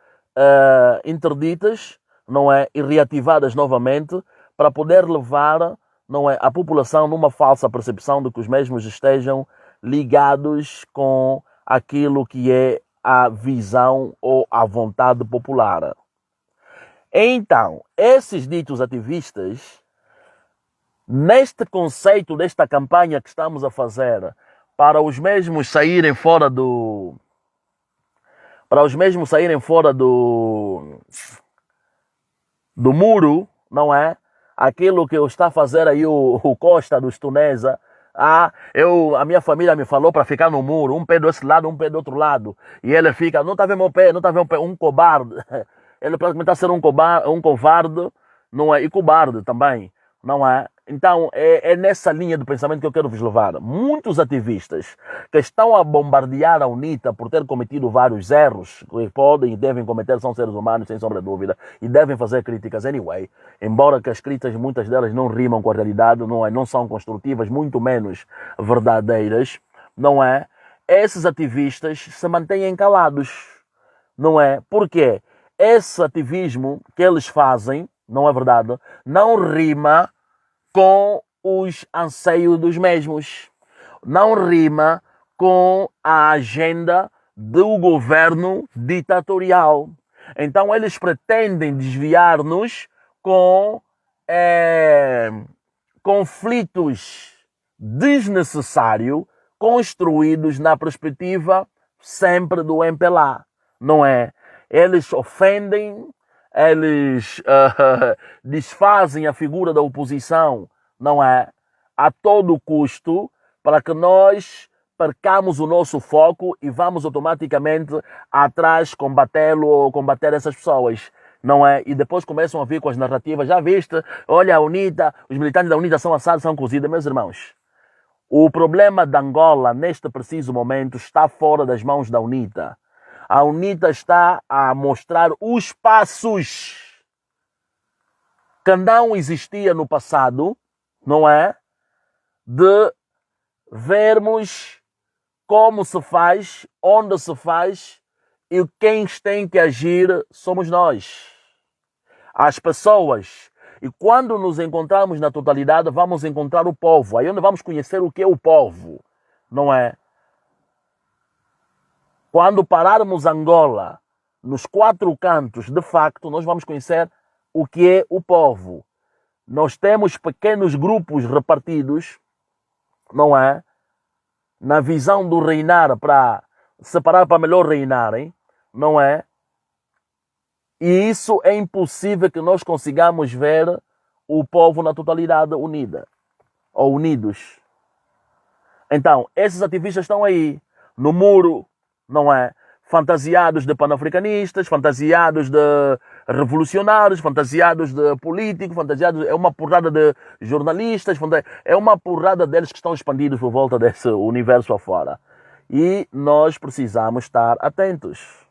interditas, não é? E reativadas novamente para poder levar, não é? A população numa falsa percepção de que os mesmos estejam ligados com aquilo que é a visão ou a vontade popular. Então, esses ditos ativistas, neste conceito desta campanha que estamos a fazer, para os mesmos saírem fora do muro, não é? Aquilo que está a fazer aí o Costa dos Tunesa. A minha família me falou para ficar no muro, um pé desse lado, um pé do outro lado. E ele fica, não está vendo meu pé, não está vendo meu pé, um cobarde. Ele praticamente está sendo um covarde, não é? E cobarde também, não é? Então, é nessa linha de pensamento que eu quero vos levar. Muitos ativistas que estão a bombardear a UNITA por ter cometido vários erros, que podem e devem cometer, são seres humanos, sem sombra de dúvida, e devem fazer críticas anyway, embora que as críticas, muitas delas, não rimam com a realidade, não é? Não são construtivas, muito menos verdadeiras, não é? Esses ativistas se mantêm calados, não é? Porque esse ativismo que eles fazem, não é verdade, não rima com os anseios dos mesmos. Não rima com a agenda do governo ditatorial. Então eles pretendem desviar-nos com conflitos desnecessários construídos na perspectiva sempre do MPLA, não é? Eles ofendem, eles desfazem a figura da oposição, não é? A todo custo, para que nós percamos o nosso foco e vamos automaticamente atrás combatê-lo ou combater essas pessoas, não é? E depois começam a vir com as narrativas, já viste? Olha, a UNITA, os militantes da UNITA são assados, são cozidos. Meus irmãos, o problema de Angola, neste preciso momento, está fora das mãos da UNITA. A UNITA está a mostrar os passos que não existia no passado, não é? De vermos como se faz, onde se faz, e quem tem que agir somos nós, as pessoas. E quando nos encontrarmos na totalidade, vamos encontrar o povo. Aí onde vamos conhecer o que é o povo, não é? Quando pararmos Angola nos quatro cantos, de facto, nós vamos conhecer o que é o povo. Nós temos pequenos grupos repartidos, não é? Na visão do reinar, para separar para melhor reinarem, não é? E isso é impossível que nós consigamos ver o povo na totalidade unida, ou unidos. Então, esses ativistas estão aí, no muro, não é? Fantasiados de panafricanistas, fantasiados de revolucionários, fantasiados de políticos, fantasiados, é uma porrada de jornalistas, é uma porrada deles que estão expandidos por volta desse universo afora. E nós precisamos estar atentos.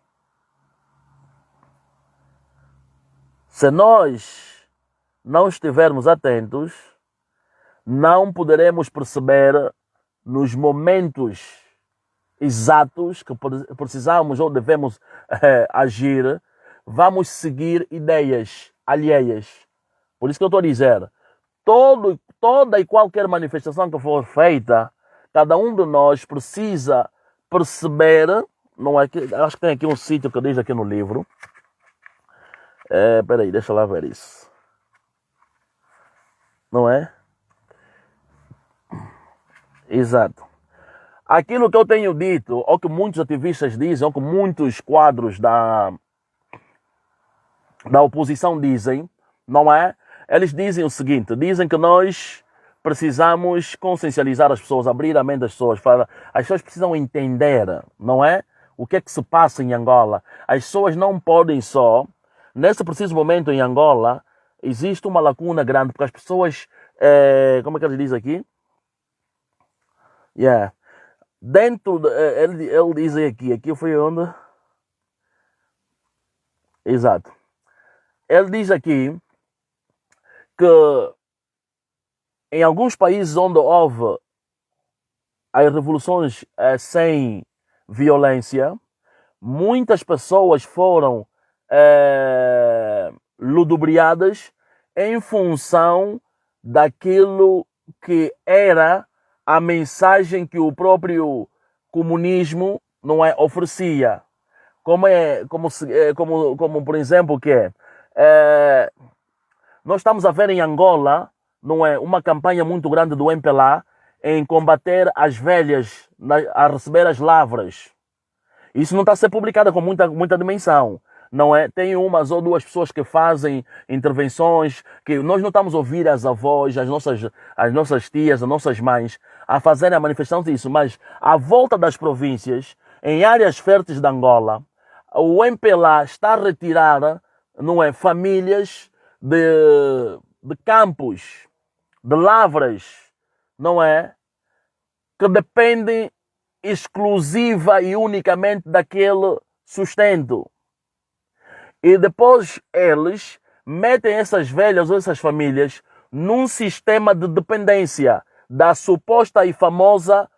Se nós não estivermos atentos, não poderemos perceber nos momentos exatos que precisamos ou devemos agir, vamos seguir ideias alheias. Por isso que eu estou a dizer, toda e qualquer manifestação que for feita, cada um de nós precisa perceber, não é que, acho que tem aqui um sítio que diz aqui no livro, peraí, deixa lá ver isso, não é? Exato. Aquilo que eu tenho dito, ou que muitos ativistas dizem, ou que muitos quadros da oposição dizem, não é? Eles dizem o seguinte, dizem que nós precisamos consciencializar as pessoas, abrir a mente das pessoas, as pessoas precisam entender, não é? O que é que se passa em Angola. As pessoas não podem só, nesse preciso momento em Angola, existe uma lacuna grande, porque as pessoas, como é que eles dizem aqui? Yeah. Dentro, ele diz aqui foi onde? Exato. Ele diz aqui que em alguns países onde houve as revoluções sem violência, muitas pessoas foram ludibriadas em função daquilo que era a mensagem que o próprio comunismo não é oferecia. Como por exemplo o que nós estamos a ver em Angola, não é, uma campanha muito grande do MPLA em combater as velhas a receber as lavras. Isso não está a ser publicado com muita dimensão. Não é? Tem umas ou duas pessoas que fazem intervenções, que nós não estamos a ouvir as avós, as nossas tias, as nossas mães, a fazerem a manifestação disso, mas à volta das províncias, em áreas férteis de Angola, o MPLA está a retirar, não é, famílias de campos, de lavras, não é, que dependem exclusiva e unicamente daquele sustento. E depois eles metem essas velhas ou essas famílias num sistema de dependência da suposta e famosa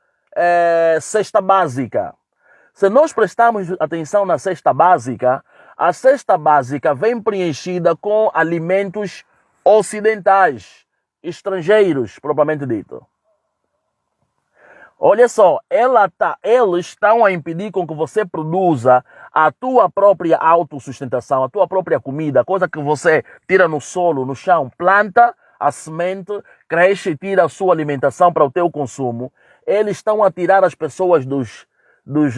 cesta básica. Se nós prestarmos atenção na cesta básica, a cesta básica vem preenchida com alimentos ocidentais, estrangeiros, propriamente dito. Olha só, eles estão a impedir com que você produza a tua própria autossustentação, a tua própria comida, coisa que você tira no solo, no chão, planta a semente, cresce e tira a sua alimentação para o teu consumo. Eles estão a tirar as pessoas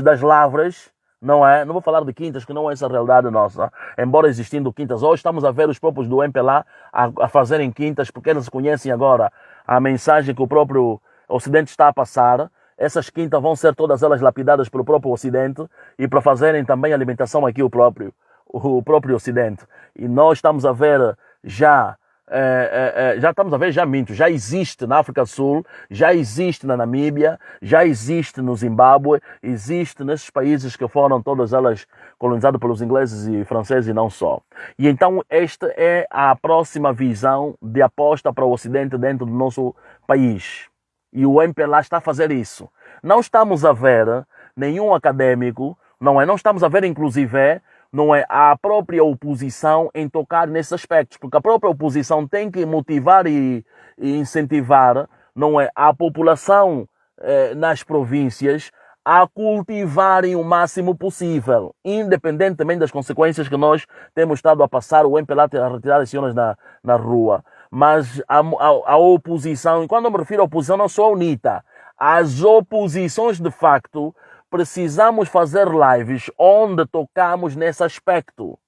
das lavras, não é? Não vou falar de quintas, que não é essa a realidade nossa. Embora existindo quintas, hoje estamos a ver os próprios do MPLA a fazerem quintas, porque eles conhecem agora a mensagem que o próprio Ocidente está a passar. Essas quintas vão ser todas elas lapidadas pelo próprio Ocidente e para fazerem também alimentação aqui o próprio Ocidente. E nós estamos a ver já existe na África do Sul, já existe na Namíbia, já existe no Zimbábue, existe nesses países que foram todas elas colonizadas pelos ingleses e franceses e não só. E então esta é a próxima visão de aposta para o Ocidente dentro do nosso país. E o MPLA está a fazer isso. Não estamos a ver nenhum acadêmico, não estamos a ver inclusive, a própria oposição em tocar nesses aspectos, porque a própria oposição tem que motivar e incentivar, a população nas províncias a cultivarem o máximo possível, independentemente das consequências que nós temos estado a passar, o MPLA a retirar as senhoras na rua. Mas a oposição, e quando eu me refiro à oposição, não sou a UNITA, as oposições de facto, precisamos fazer lives onde tocamos nesse aspecto.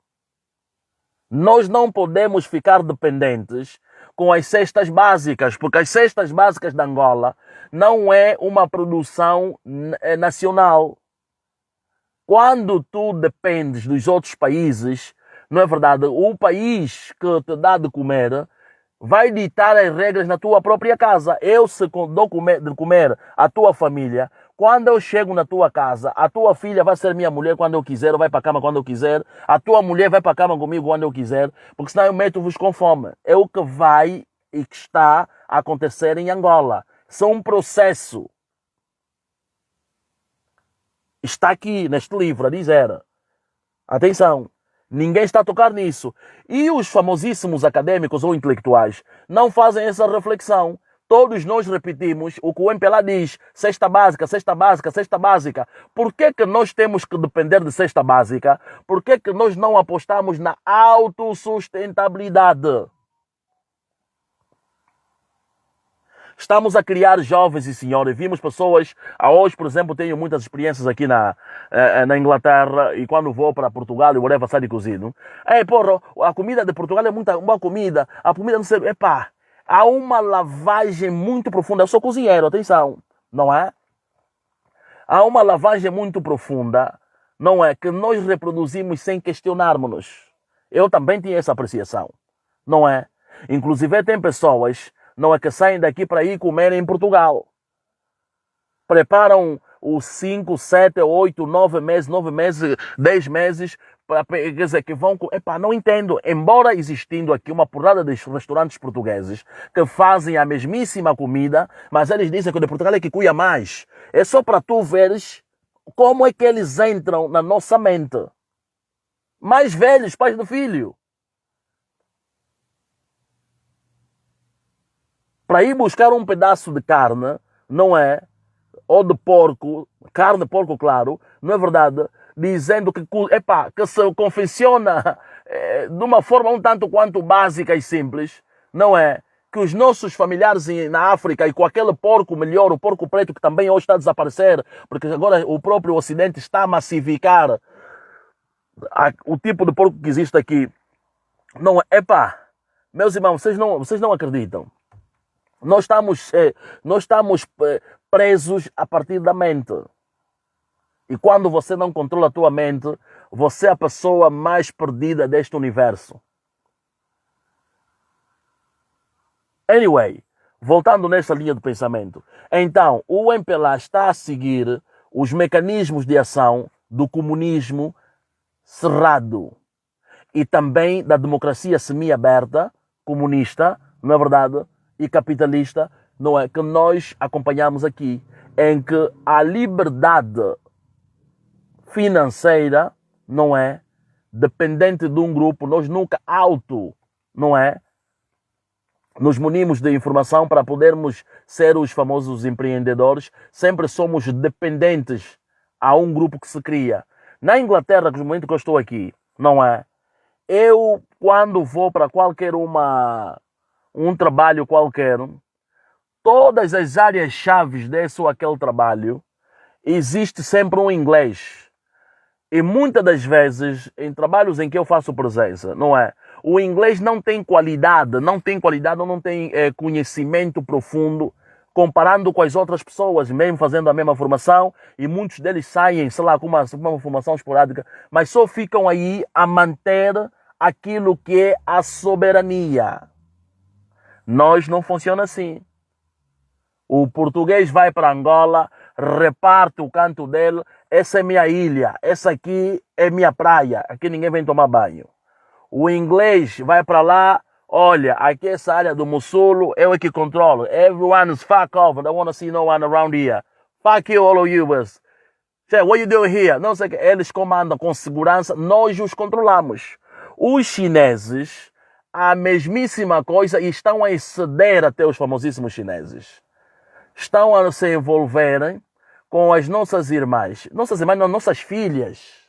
Nós não podemos ficar dependentes com as cestas básicas, porque as cestas básicas de Angola não é uma produção nacional. Quando tu dependes dos outros países, Não é verdade? O país que te dá de comer vai ditar as regras na tua própria casa. Eu, se dou de comer à tua família, quando eu chego na tua casa, a tua filha vai ser minha mulher quando eu quiser, ou vai para a cama quando eu quiser, a tua mulher vai para a cama comigo quando eu quiser, porque senão eu meto-vos com fome. É o que vai e que está a acontecer em Angola. Isso é um processo. Está aqui neste livro a dizer, atenção, ninguém está a tocar nisso. E os famosíssimos acadêmicos ou intelectuais não fazem essa reflexão. Todos nós repetimos o que o MPLA diz, cesta básica, cesta básica, cesta básica. Por que que nós temos que depender de cesta básica? Por que que nós não apostamos na autossustentabilidade? Estamos a criar jovens e senhores. Vimos pessoas, hoje, por exemplo, tenho muitas experiências aqui na Inglaterra e quando vou para Portugal e whatever sai de cozido. Porra, a comida de Portugal é muito boa comida. A comida não sei, há uma lavagem muito profunda. Eu sou cozinheiro, atenção, não é? Há uma lavagem muito profunda, não é? Que nós reproduzimos sem questionarmos-nos. Eu também tinha essa apreciação, não é? Inclusive tem pessoas, não é, que saem daqui para ir comer em Portugal. Preparam os 5, 7, 8, 9 meses, 10 meses, quer dizer, que vão... não entendo. Embora existindo aqui uma porrada de restaurantes portugueses que fazem a mesmíssima comida, mas eles dizem que o de Portugal é que cuia mais. É só para tu veres como é que eles entram na nossa mente. Mais velhos, pais do filho. Para ir buscar um pedaço de carne, não é? Ou de porco, carne de porco, claro, não é verdade? Dizendo que se confecciona de uma forma um tanto quanto básica e simples, não é? Que os nossos familiares na África e com aquele porco melhor, o porco preto que também hoje está a desaparecer, porque agora o próprio Ocidente está a massificar o tipo de porco que existe aqui. Não é? Meus irmãos, vocês não acreditam. Nós estamos presos a partir da mente. E quando você não controla a tua mente, você é a pessoa mais perdida deste universo. Anyway, voltando nessa linha de pensamento. Então, o MPLA está a seguir os mecanismos de ação do comunismo cerrado. E também da democracia semi-aberta, comunista, não é verdade? E capitalista, não é? Que nós acompanhamos aqui, em que a liberdade financeira, não é? Dependente de um grupo, nós nunca não é? Nos munimos de informação para podermos ser os famosos empreendedores, sempre somos dependentes a um grupo que se cria. Na Inglaterra, no momento que eu estou aqui, não é? Eu, quando vou para qualquer um trabalho qualquer, todas as áreas-chave desse ou aquele trabalho, existe sempre um inglês. E muitas das vezes, em trabalhos em que eu faço presença, não é? O inglês não tem qualidade, ou não tem conhecimento profundo, comparando com as outras pessoas, mesmo fazendo a mesma formação, e muitos deles saem, sei lá, com uma formação esporádica, mas só ficam aí a manter aquilo que é a soberania. Nós não funciona assim. O português vai para Angola, reparte o canto dele, essa é minha ilha, essa aqui é minha praia, aqui ninguém vem tomar banho. O inglês vai para lá, olha, aqui essa área do Mussulo, eu é que controlo. Everyone's fuck off, I don't want to see no one around here. Fuck you, all of you, what are you doing here? Não sei o que, eles comandam com segurança, nós os controlamos. Os chineses, a mesmíssima coisa, e estão a exceder até os famosíssimos chineses. Estão a se envolverem com as nossas irmãs, não, nossas filhas.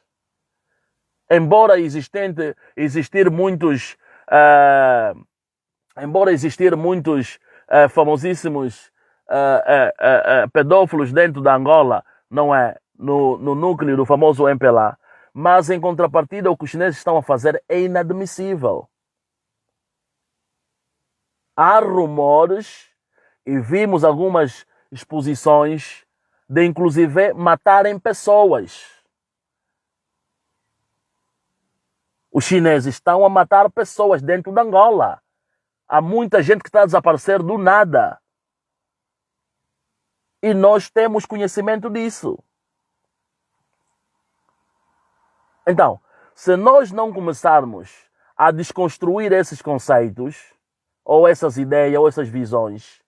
Embora existir muitos famosíssimos pedófilos dentro da Angola, não é? No núcleo do famoso MPLA, mas em contrapartida o que os chineses estão a fazer é inadmissível. Há rumores e vimos algumas exposições de inclusive matarem pessoas. Os chineses estão a matar pessoas dentro de Angola. Há muita gente que está a desaparecer do nada. E nós temos conhecimento disso. Então, se nós não começarmos a desconstruir esses conceitos, ou essas ideias, ou essas visões,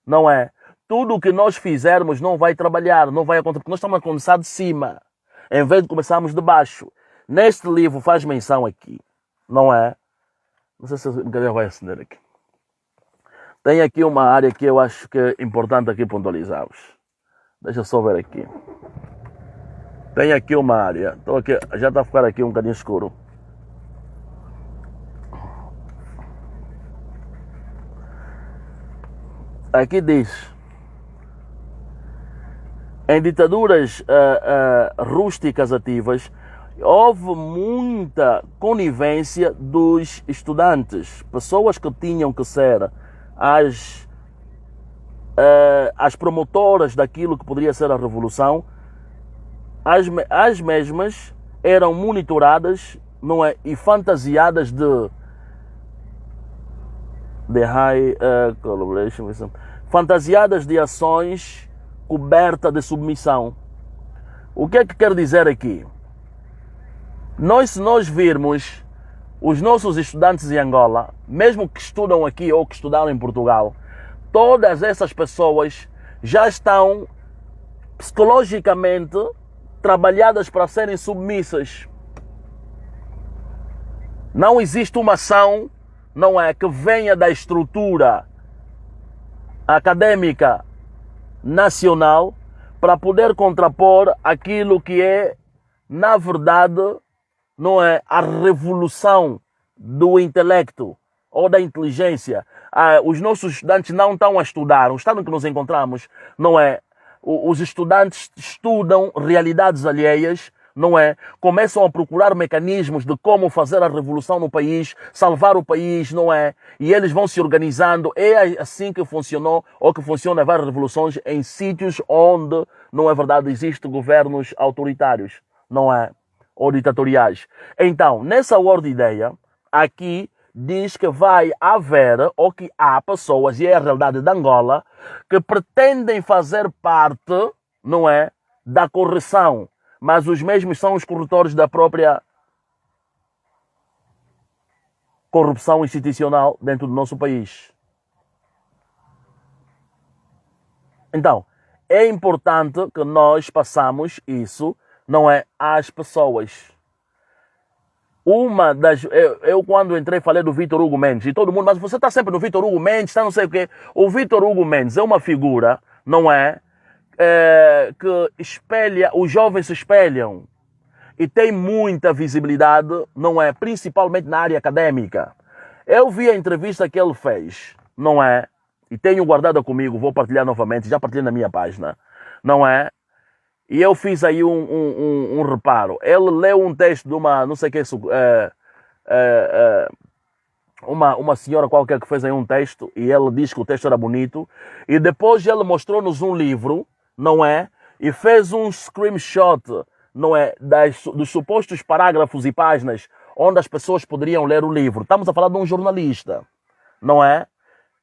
não é? Tudo o que nós fizermos não vai trabalhar, não vai acontecer, porque nós estamos a começar de cima, em vez de começarmos de baixo. Neste livro faz menção aqui, não é? Não sei se a brincadeira vai acender aqui. Tem aqui uma área que eu acho que é importante aqui pontualizar-vos. Deixa eu só ver aqui. Tem aqui uma área. Estou aqui, já está a ficar aqui um bocadinho escuro. Aqui diz: em ditaduras rústicas ativas, houve muita conivência dos estudantes, pessoas que tinham que ser as promotoras daquilo que poderia ser a revolução. As mesmas eram monitoradas, não é, e fantasiadas de high collaboration, fantasiadas de ações cobertas de submissão. O que é que quer dizer aqui? Se nós virmos os nossos estudantes em Angola, mesmo que estudam aqui ou que estudaram em Portugal, todas essas pessoas já estão psicologicamente trabalhadas para serem submissas. Não existe uma ação, não é, que venha da estrutura académica nacional para poder contrapor aquilo que é, na verdade, não é, a revolução do intelecto ou da inteligência. Os nossos estudantes não estão a estudar. O estado em que nos encontramos, não é? Os estudantes estudam realidades alheias, não é? Começam a procurar mecanismos de como fazer a revolução no país, salvar o país, não é? E eles vão se organizando. É assim que funcionou, ou que funciona várias revoluções em sítios onde, não é verdade, existem governos autoritários, não é? Ou ditatoriais. Então, nessa ordem de ideia, aqui diz que vai haver, ou que há pessoas, e é a realidade de Angola, que pretendem fazer parte, não é, da correção, mas os mesmos são os corretores da própria corrupção institucional dentro do nosso país. Então, é importante que nós passamos isso, não é, às pessoas. Eu quando entrei falei do Vítor Hugo Mendes e todo mundo, mas você está sempre no Vítor Hugo Mendes, está não sei o quê. O Vítor Hugo Mendes é uma figura, não é, que espelha, os jovens se espelham e tem muita visibilidade, não é, principalmente na área académica. Eu vi a entrevista que ele fez, não é, e tenho guardada comigo, vou partilhar novamente, já partilhei na minha página, não é. E eu fiz aí um reparo. Ele leu um texto de uma, não sei o que, uma senhora qualquer que fez aí um texto, e ele diz que o texto era bonito, e depois ele mostrou-nos um livro, não é? E fez um screenshot, não é? Dos supostos parágrafos e páginas onde as pessoas poderiam ler o livro. Estamos a falar de um jornalista, não é?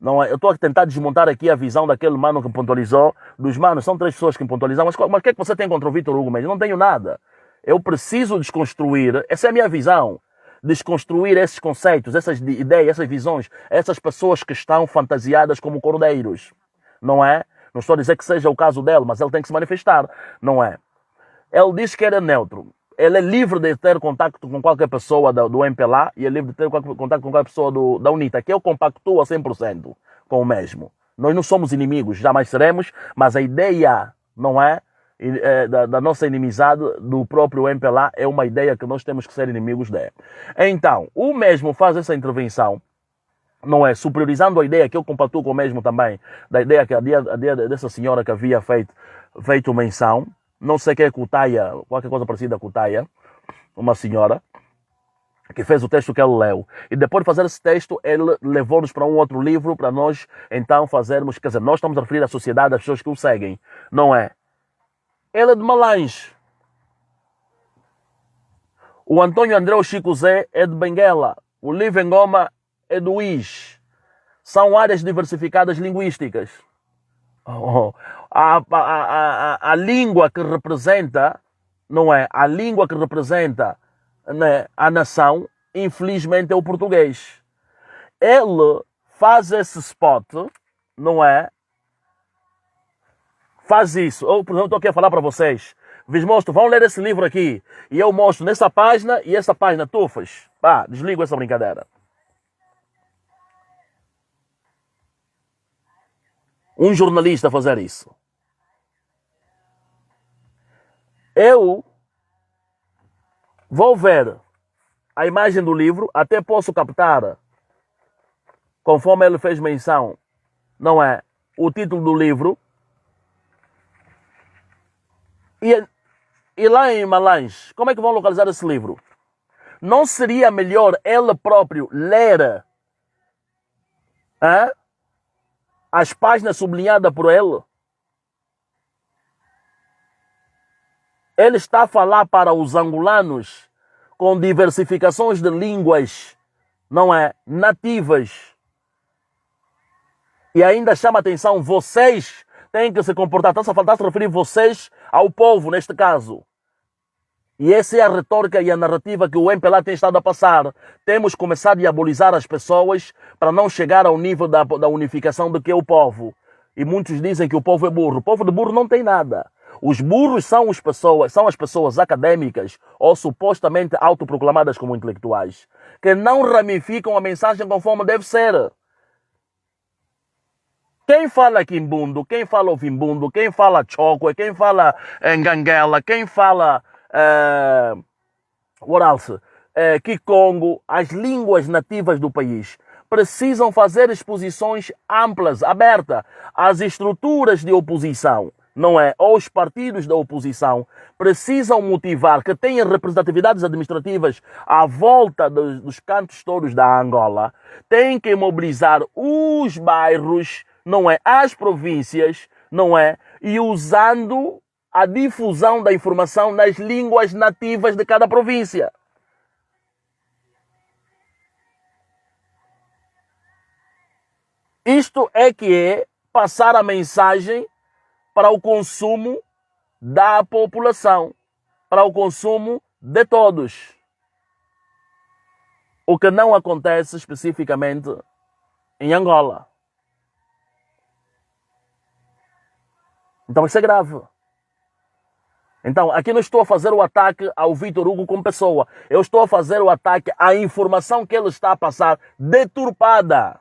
Não é? Eu estou a tentar desmontar aqui a visão daquele mano que pontualizou, dos manos, são 3 pessoas que pontualizam, mas o que é que você tem contra o Vítor Hugo Mendes? Eu não tenho nada. Eu preciso desconstruir, essa é a minha visão, desconstruir esses conceitos, essas ideias, essas visões, essas pessoas que estão fantasiadas como cordeiros, não é? Não estou a dizer que seja o caso dele, mas ele tem que se manifestar, não é? Ele disse que era neutro. Ele é livre de ter contacto com qualquer pessoa do MPLA e é livre de ter contato com qualquer pessoa da UNITA, que eu compactuo a 100% com o mesmo. Nós não somos inimigos, jamais seremos, mas a ideia, não é, da nossa inimizade do próprio MPLA é uma ideia que nós temos que ser inimigos dele. Então, o mesmo faz essa intervenção, não é, superiorizando a ideia que eu compactuo com o mesmo também, da ideia que a dia dessa senhora que havia feito menção, não sei quem é Cutaia, qualquer coisa parecida a Cutaia, uma senhora, que fez o texto que ele leu. E depois de fazer esse texto, ele levou-nos para um outro livro, para nós, então, fazermos, quer dizer, nós estamos a referir à sociedade, às pessoas que o seguem, não é? Ele é de Malange. O Antônio André Chico Zé é de Benguela. O Livre Ngoma é do Is. São áreas diversificadas linguísticas. A língua que representa, não é? A língua que representa, né, a nação, infelizmente, é o português. Ele faz esse spot, não é? Faz isso. Eu, por exemplo, estou aqui a falar para vocês. Vos mostro, vão ler esse livro aqui. E eu mostro nessa página e essa página tufas. Pá, desligo essa brincadeira. Um jornalista fazer isso. Eu vou ver a imagem do livro, até posso captar, conforme ele fez menção, não é? O título do livro. E lá em Malange, como é que vão localizar esse livro? Não seria melhor ele próprio ler as páginas sublinhadas por ele? Ele está a falar para os angolanos com diversificações de línguas, não é? Nativas. E ainda chama a atenção, vocês têm que se comportar. Está-se a referir vocês ao povo, neste caso. E essa é a retórica e a narrativa que o MPLA tem estado a passar. Temos que começar a diabolizar as pessoas para não chegar ao nível da unificação do que é o povo. E muitos dizem que o povo é burro. O povo de burro não tem nada. Os burros são as pessoas acadêmicas ou supostamente autoproclamadas como intelectuais, que não ramificam a mensagem conforme deve ser. Quem fala quimbundo, quem fala ovimbundo, quem fala choco, quem fala nganguela, quem fala what else? Kikongo, as línguas nativas do país precisam fazer exposições amplas, abertas. As estruturas de oposição, não é? Ou os partidos da oposição precisam motivar que tenham representatividades administrativas à volta dos cantos todos da Angola. Tem que mobilizar os bairros, não é? As províncias, não é? E usando a difusão da informação nas línguas nativas de cada província. Isto é que é passar a mensagem para o consumo da população, para o consumo de todos. O que não acontece especificamente em Angola. Então isso é grave. Então, aqui não estou a fazer o ataque ao Vitor Hugo como pessoa. Eu estou a fazer o ataque à informação que ele está a passar deturpada.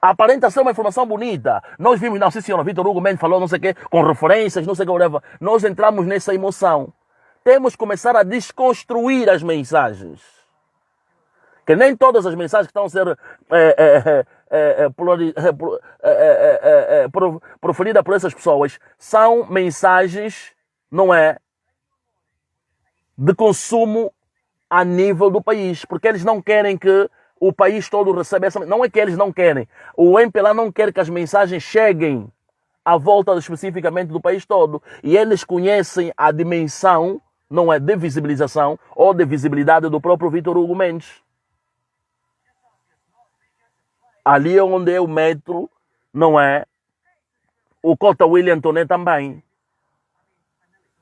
Aparenta ser uma informação bonita. Nós vimos, não sei se o Vitor Hugo Mendes falou, não sei o quê, com referências, não sei o que, nós entramos nessa emoção. Temos que começar a desconstruir as mensagens. Que nem todas as mensagens que estão a ser proferidas por essas pessoas são mensagens, não é, de consumo a nível do país. Porque eles não querem que o país todo receba essa... Não é que eles não querem. O MPLA não quer que as mensagens cheguem à volta especificamente do país todo. E eles conhecem a dimensão, não é, de visibilização ou de visibilidade do próprio Vitor Hugo Mendes. Ali é onde eu meto, não é, o Cota William Toné também.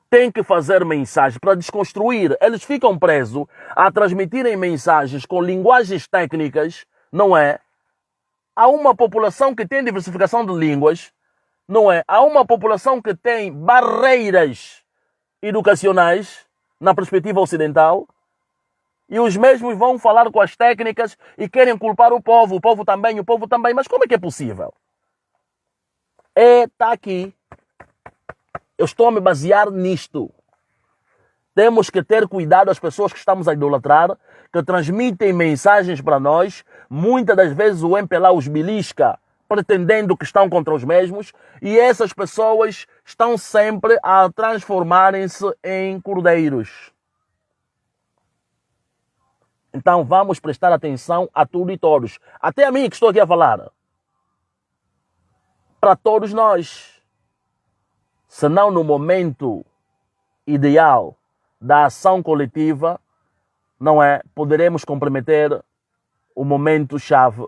Tem que fazer mensagens para desconstruir. Eles ficam presos a transmitirem mensagens com linguagens técnicas, não é? Há uma população que tem diversificação de línguas, não é? Há uma população que tem barreiras educacionais na perspectiva ocidental. E os mesmos vão falar com as técnicas e querem culpar o povo também, o povo também. Mas como é que é possível? Está aqui. Eu estou a me basear nisto. Temos que ter cuidado as pessoas que estamos a idolatrar, que transmitem mensagens para nós. Muitas das vezes o MPLA os belisca, pretendendo que estão contra os mesmos. E essas pessoas estão sempre a transformarem-se em cordeiros. Então vamos prestar atenção a tudo e todos. Até a mim que estou aqui a falar. Para todos nós. Senão no momento ideal, da ação coletiva, não é? Poderemos comprometer o momento-chave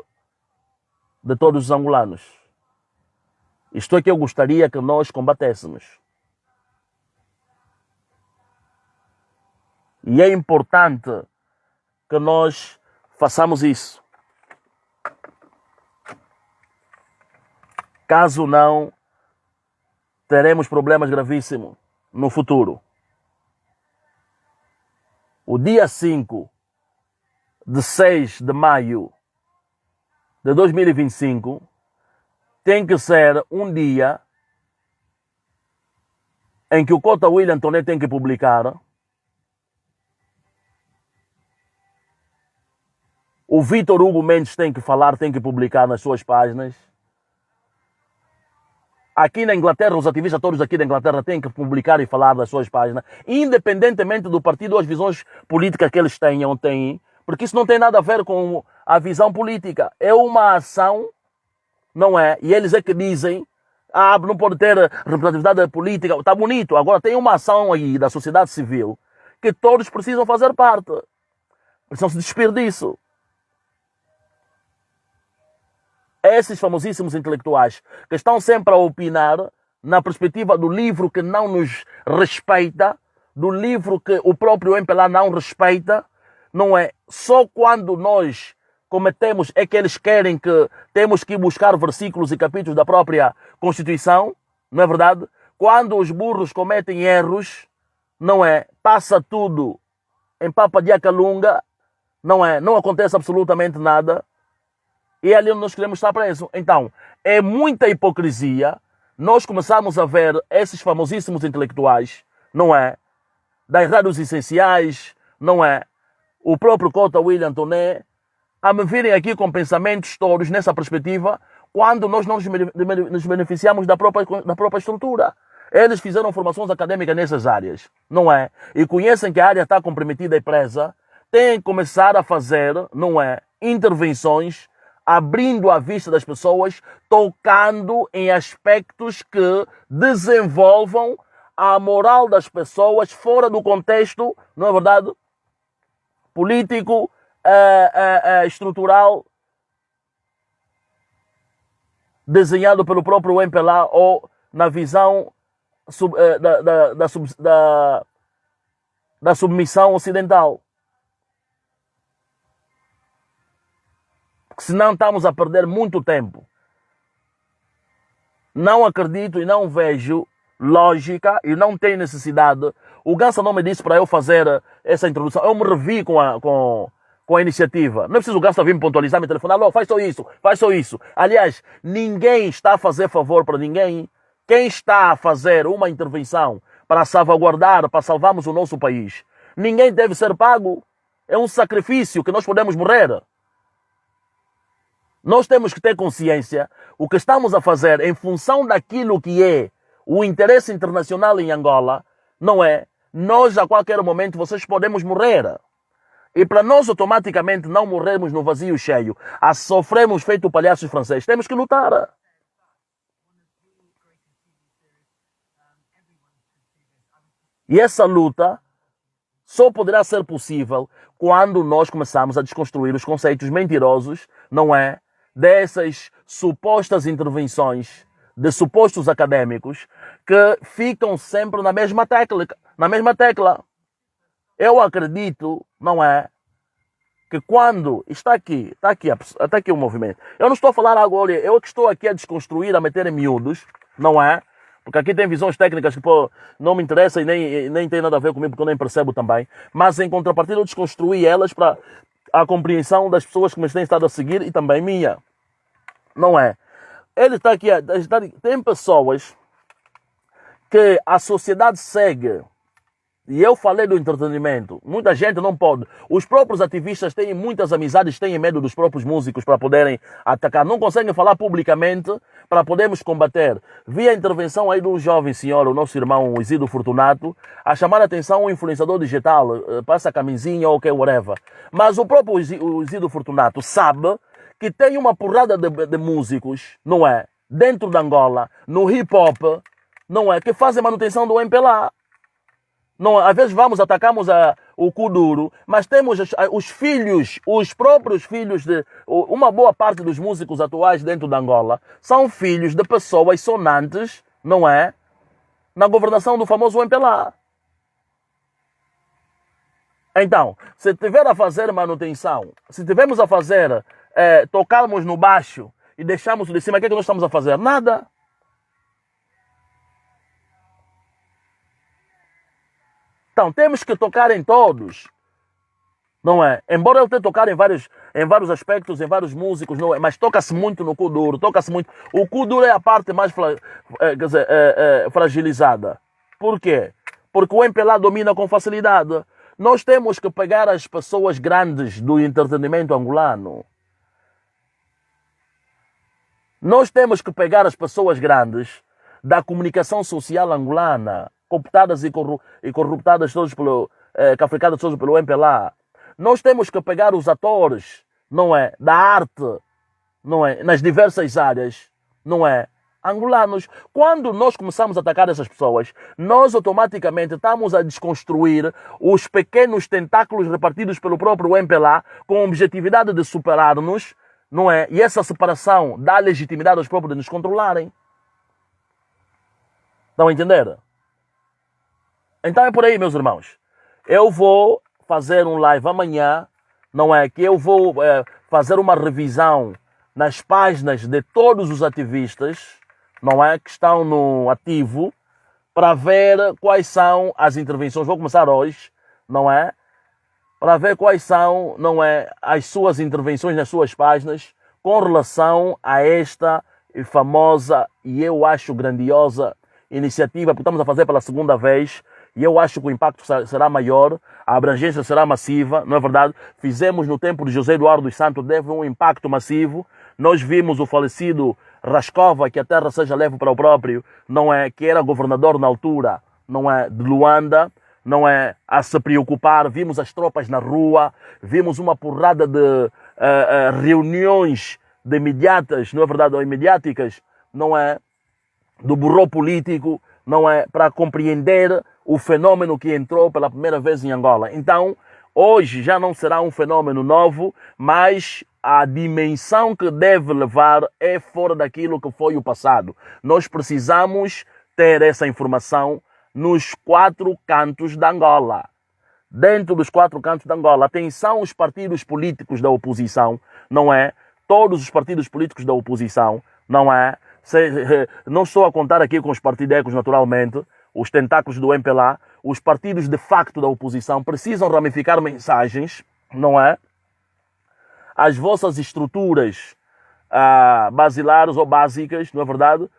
de todos os angolanos. Isto é que eu gostaria que nós combatêssemos. E é importante que nós façamos isso. Caso não, teremos problemas gravíssimos no futuro. O dia 5 de 6 de maio de 2025 tem que ser um dia em que o Cota William Toné tem que publicar, o Vítor Hugo Mendes tem que falar, tem que publicar nas suas páginas. Aqui na Inglaterra, os ativistas todos aqui da Inglaterra têm que publicar e falar nas suas páginas, independentemente do partido ou as visões políticas que eles tenham, porque isso não tem nada a ver com a visão política. É uma ação, não é? E eles é que dizem, não pode ter representatividade política. Está bonito. Agora tem uma ação aí da sociedade civil que todos precisam fazer parte. Precisam se despir disso. Esses famosíssimos intelectuais que estão sempre a opinar na perspectiva do livro que não nos respeita, do livro que o próprio MPLA não respeita, não é? Só quando nós cometemos é que eles querem que temos que buscar versículos e capítulos da própria Constituição, não é verdade? Quando os burros cometem erros, não é? Passa tudo em papa de acalunga, não é? Não acontece absolutamente nada. E é ali onde nós queremos estar presos. Então, é muita hipocrisia nós começarmos a ver esses famosíssimos intelectuais, não é? Das rádios essenciais, não é? O próprio Cota William Toné, a me virem aqui com pensamentos todos nessa perspectiva, quando nós não nos beneficiamos da própria estrutura. Eles fizeram formações acadêmicas nessas áreas, não é? E conhecem que a área está comprometida e presa, têm que começar a fazer, não é? Intervenções, abrindo a vista das pessoas, tocando em aspectos que desenvolvam a moral das pessoas fora do contexto, não é verdade? Político, estrutural, desenhado pelo próprio MPLA ou na visão da submissão ocidental. Senão estamos a perder muito tempo. Não acredito e não vejo lógica e não tem necessidade. O Gansa não me disse para eu fazer essa introdução. Eu me revi com a iniciativa. Não é preciso o Gansa vir me pontualizar, me telefonar. Alô, faz só isso, faz só isso. Aliás, ninguém está a fazer favor para ninguém. Quem está a fazer uma intervenção para salvaguardar, para salvarmos o nosso país, ninguém deve ser pago. É um sacrifício que nós podemos morrer. Nós temos que ter consciência o que estamos a fazer em função daquilo que é o interesse internacional em Angola, não é? Nós a qualquer momento vocês podemos morrer. E para nós automaticamente não morrermos no vazio cheio, a sofrermos feito palhaços franceses, temos que lutar. E essa luta só poderá ser possível quando nós começarmos a desconstruir os conceitos mentirosos, não é? Dessas supostas intervenções de supostos acadêmicos que ficam sempre na mesma tecla. Eu acredito, não é? Que quando está aqui o movimento. Eu não estou a falar agora, eu que estou aqui a desconstruir, a meter em miúdos, não é? Porque aqui tem visões técnicas que não me interessam e nem tem nada a ver comigo, porque eu nem percebo também. Mas em contrapartida eu desconstruí elas para a compreensão das pessoas que me têm estado a seguir e também minha. Não é? Ele está aqui, tem pessoas que a sociedade segue. E eu falei do entretenimento. Muita gente não pode. Os próprios ativistas têm muitas amizades, têm medo dos próprios músicos para poderem atacar. Não conseguem falar publicamente para podermos combater. Vi a intervenção aí do jovem senhor, o nosso irmão Isidro Fortunato, a chamar a atenção um influenciador digital, passa camisinha ou whatever. Mas o próprio Isidro Fortunato sabe que tem uma porrada de músicos, não é? Dentro de Angola, no hip hop, não é? Que fazem manutenção do MPLA. Não, às vezes atacamos o Kuduro, mas temos os filhos, os próprios filhos de uma boa parte dos músicos atuais dentro de Angola são filhos de pessoas sonantes, não é? Na governação do famoso MPLA. Então, se tiver a fazer manutenção, se tivermos a fazer, tocarmos no baixo e deixarmos de cima, o que é que nós estamos a fazer? Nada. Então, temos que tocar em todos, não é? Embora eu tenha tocado em vários aspectos, em vários músicos, não é? Mas toca-se muito no Kuduro, toca-se muito. O Kuduro é a parte mais fragilizada. Por quê? Porque o MPLA domina com facilidade. Nós temos que pegar as pessoas grandes do entretenimento angolano. Nós temos que pegar as pessoas grandes da comunicação social angolana, cooptadas e corruptadas todos cafricadas todos pelo MPLA. Nós temos que pegar os atores, não é, da arte, não é, nas diversas áreas, não é, angolanos. Quando nós começamos a atacar essas pessoas, nós automaticamente estamos a desconstruir os pequenos tentáculos repartidos pelo próprio MPLA com a objetividade de superar-nos, não é? E essa separação dá legitimidade aos próprios de nos controlarem. Estão a entender? Então é por aí, meus irmãos. Eu vou fazer um live amanhã, não é? Que eu vou fazer uma revisão nas páginas de todos os ativistas, não é? Que estão no ativo, para ver quais são as intervenções. Vou começar hoje, não é? Para ver quais são, não é, as suas intervenções nas suas páginas com relação a esta famosa e eu acho grandiosa iniciativa que estamos a fazer pela segunda vez. E eu acho que o impacto será maior, a abrangência será massiva, não é verdade? Fizemos no tempo de José Eduardo dos Santos, teve um impacto massivo. Nós vimos o falecido Rascova, que a terra seja leve para o próprio, não é? Que era governador na altura, não é? De Luanda, não é? A se preocupar. Vimos as tropas na rua, vimos uma porrada de reuniões de imediatas, não é verdade? Ou imediáticas, não é? Do burro político, não é? Para compreender o fenômeno que entrou pela primeira vez em Angola. Então, hoje já não será um fenômeno novo, mas a dimensão que deve levar é fora daquilo que foi o passado. Nós precisamos ter essa informação nos 4 cantos da Angola. Dentro dos 4 cantos da Angola, atenção os partidos políticos da oposição, não é? Todos os partidos políticos da oposição, não é? Não estou a contar aqui com os partidecos, naturalmente, os tentáculos do MPLA, os partidos de facto da oposição precisam ramificar mensagens, não é? As vossas estruturas basilares ou básicas, não é verdade?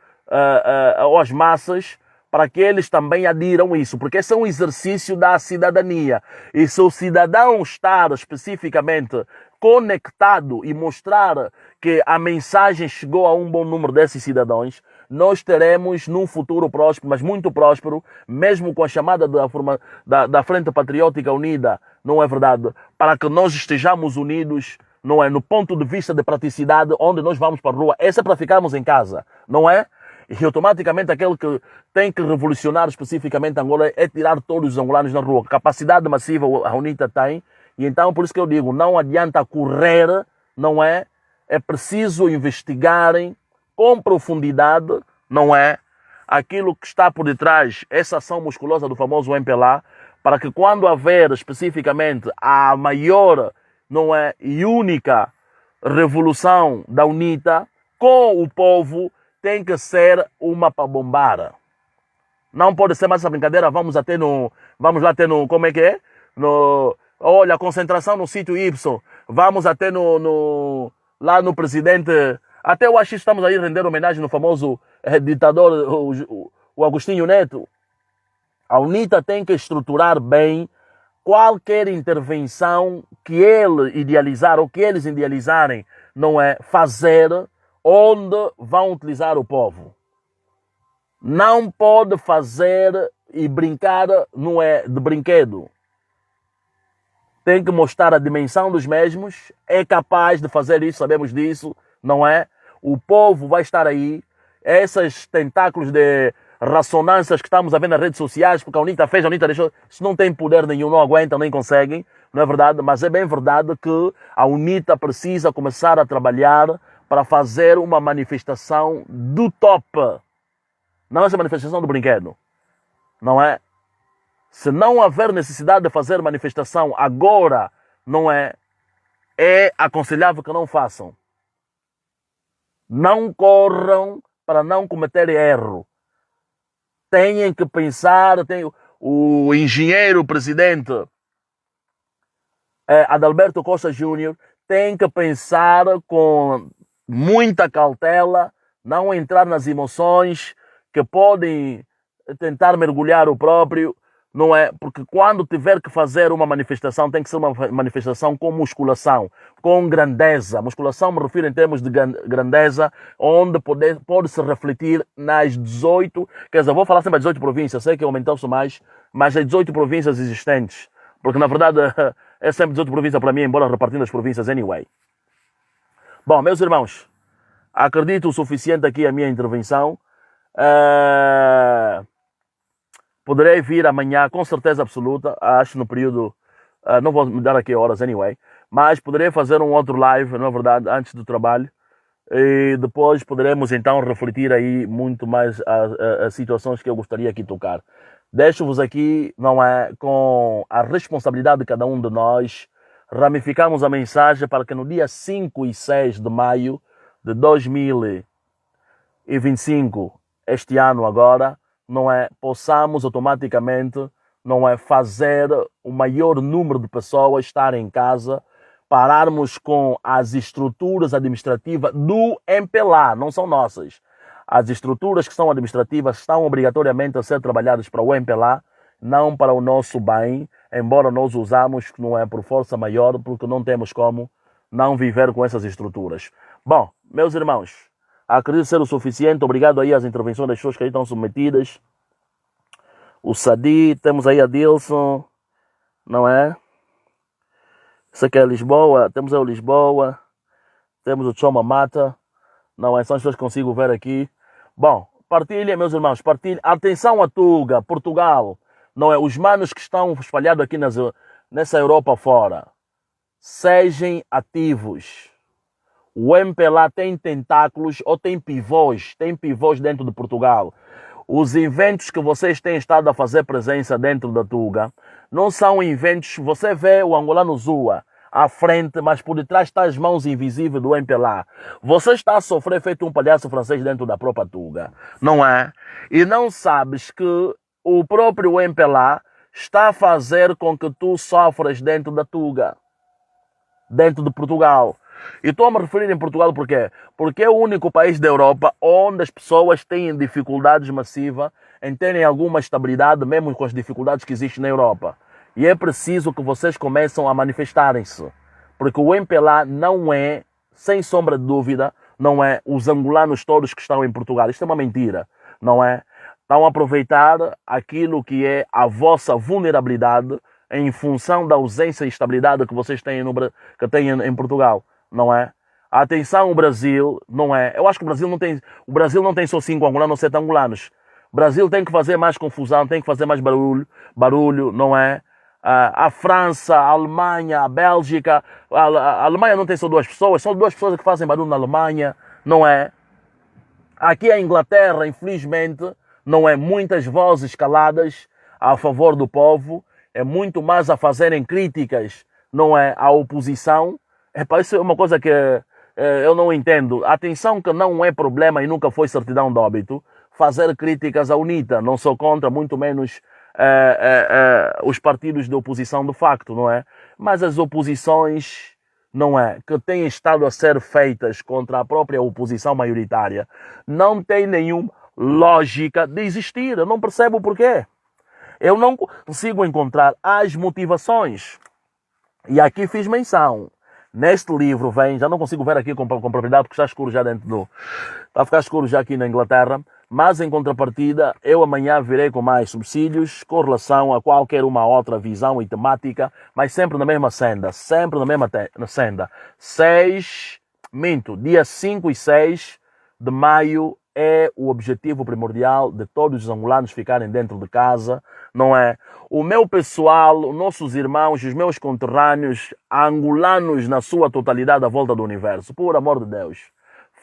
Ou as massas, para que eles também adiram isso, porque esse é um exercício da cidadania. E se o cidadão estar especificamente conectado e mostrar que a mensagem chegou a um bom número desses cidadãos, nós teremos num futuro próspero, mas muito próspero, mesmo com a chamada da Frente Patriótica Unida, não é verdade? Para que nós estejamos unidos, não é? No ponto de vista de praticidade, onde nós vamos para a rua, essa é para ficarmos em casa, não é? E automaticamente aquele que tem que revolucionar especificamente Angola é tirar todos os angolanos na rua. Capacidade massiva a UNITA tem, e então por isso que eu digo, não adianta correr, não é? É preciso investigarem com profundidade, não é? Aquilo que está por detrás, essa ação musculosa do famoso MPLA, para que quando haver especificamente a maior, não é? E única revolução da UNITA com o povo, tem que ser uma para bombar. Não pode ser mais essa brincadeira, vamos lá ter no, como é que é? Olha, concentração no sítio Y, vamos até lá no presidente, até eu acho que estamos aí render homenagem no famoso ditador, o Agostinho Neto. A UNITA tem que estruturar bem qualquer intervenção que ele idealizar ou que eles idealizarem, não é? Fazer onde vão utilizar o povo. Não pode fazer e brincar, não é, de brinquedo. Tem que mostrar a dimensão dos mesmos, é capaz de fazer isso, sabemos disso, não é? O povo vai estar aí, esses tentáculos de ressonâncias que estamos a ver nas redes sociais, porque a UNITA fez, a UNITA deixou, isso não tem poder nenhum, não aguentam, nem conseguem, não é verdade? Mas é bem verdade que a UNITA precisa começar a trabalhar para fazer uma manifestação do top. Não essa manifestação do brinquedo, não é? Se não haver necessidade de fazer manifestação agora, não é? É aconselhável que não façam. Não corram para não cometer erro. Têm que pensar, o engenheiro presidente Adalberto Costa Júnior tem que pensar com muita cautela, não entrar nas emoções que podem tentar mergulhar o próprio, não é? Porque quando tiver que fazer uma manifestação, tem que ser uma manifestação com musculação, com grandeza. Musculação me refiro em termos de grandeza, onde pode se refletir nas 18, quer dizer, vou falar sempre as 18 províncias, sei que aumentou-se mais, mas as 18 províncias existentes. Porque na verdade é sempre 18 províncias para mim, embora repartindo as províncias anyway. Bom, meus irmãos, acredito o suficiente aqui a minha intervenção. Poderei vir amanhã com certeza absoluta, acho no período, não vou me dar aqui horas anyway, mas poderei fazer um outro live, na verdade, antes do trabalho, e depois poderemos então refletir aí muito mais as situações que eu gostaria aqui de tocar. Deixo-vos aqui, não é, com a responsabilidade de cada um de nós, ramificamos a mensagem para que no dia 5 e 6 de maio de 2025, este ano agora, não é, possamos automaticamente, não é, fazer o maior número de pessoas estar em casa, pararmos com as estruturas administrativas do MPLA, não são nossas. As estruturas que são administrativas estão obrigatoriamente a ser trabalhadas para o MPLA, não para o nosso bem, embora nós usamos, não é, por força maior, porque não temos como não viver com essas estruturas. Bom, meus irmãos, acredito ser o suficiente. Obrigado aí às intervenções das pessoas que aí estão submetidas. O Sadi, temos aí a Dilson, não é? Isso aqui é Lisboa, temos aí o Lisboa, temos o Choma Mata, não é? São as pessoas que consigo ver aqui. Bom, partilhem, meus irmãos, partilhem. Atenção a Tuga, Portugal, não é? Os manos que estão espalhados aqui nessa Europa fora, sejam ativos. O MPLA tem tentáculos ou tem pivôs dentro de Portugal. Os eventos que vocês têm estado a fazer presença dentro da Tuga não são eventos, você vê o angolano Zua à frente, mas por detrás está as mãos invisíveis do MPLA. Você está a sofrer feito um palhaço francês dentro da própria Tuga, não é? E não sabes que o próprio MPLA está a fazer com que tu sofras dentro da Tuga, dentro de Portugal. E estou a me referir em Portugal por quê? Porque é o único país da Europa onde as pessoas têm dificuldades massivas em terem alguma estabilidade, mesmo com as dificuldades que existem na Europa. E é preciso que vocês comecem a manifestarem-se. Porque o MPLA não é, sem sombra de dúvida, não é os angolanos todos que estão em Portugal. Isto é uma mentira, não é? Estão a aproveitar aquilo que é a vossa vulnerabilidade em função da ausência e estabilidade que vocês têm, que têm em Portugal. Não é? Atenção, o Brasil, não é? Eu acho que o Brasil não tem só 5 angolanos ou 7 angolanos. O Brasil tem que fazer mais confusão, tem que fazer mais barulho, não é? A França, a Alemanha, a Bélgica, a Alemanha não tem só 2 pessoas, são 2 pessoas que fazem barulho na Alemanha, não é? Aqui a Inglaterra, infelizmente, não é, muitas vozes caladas a favor do povo, é muito mais a fazerem críticas, não é, à oposição. Isso é uma coisa que eu não entendo. Atenção que não é problema e nunca foi certidão de óbito fazer críticas à UNITA. Não sou contra, muito menos os partidos de oposição de facto, não é? Mas as oposições, não é, que têm estado a ser feitas contra a própria oposição maioritária, não tem nenhuma lógica de existir. Eu não percebo o porquê. Eu não consigo encontrar as motivações. E aqui fiz menção. Neste livro vem, já não consigo ver aqui com propriedade porque está escuro já dentro do... Está a ficar escuro já aqui na Inglaterra, mas em contrapartida eu amanhã virei com mais subsídios com relação a qualquer uma outra visão e temática, mas sempre na mesma senda, sempre na mesma senda. Dia 5 e 6 de maio é o objetivo primordial de todos os angolanos ficarem dentro de casa, não é? O meu pessoal, os nossos irmãos, os meus conterrâneos, angolanos na sua totalidade à volta do universo, por amor de Deus,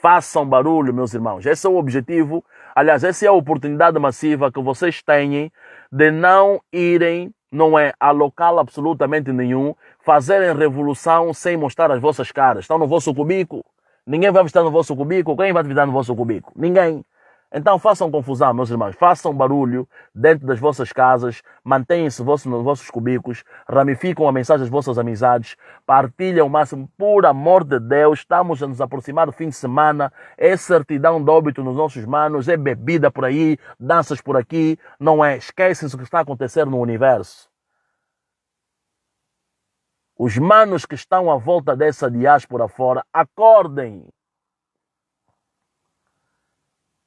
façam barulho, meus irmãos. Esse é o objetivo, aliás, essa é a oportunidade massiva que vocês têm de não irem, não é, a local absolutamente nenhum, fazerem revolução sem mostrar as vossas caras. Estão no vosso cubico. Ninguém vai visitar no vosso cubico. Quem vai visitar no vosso cubico? Ninguém. Então façam confusão, meus irmãos. Façam barulho dentro das vossas casas. Mantenham-se nos vossos cubículos. Ramificam a mensagem das vossas amizades. Partilhem o máximo. Por amor de Deus, estamos a nos aproximar do fim de semana. É certidão de óbito nos nossos manos. É bebida por aí. Danças por aqui. Não é? Esquecem-se o que está a acontecer no universo. Os manos que estão à volta dessa diáspora fora, acordem.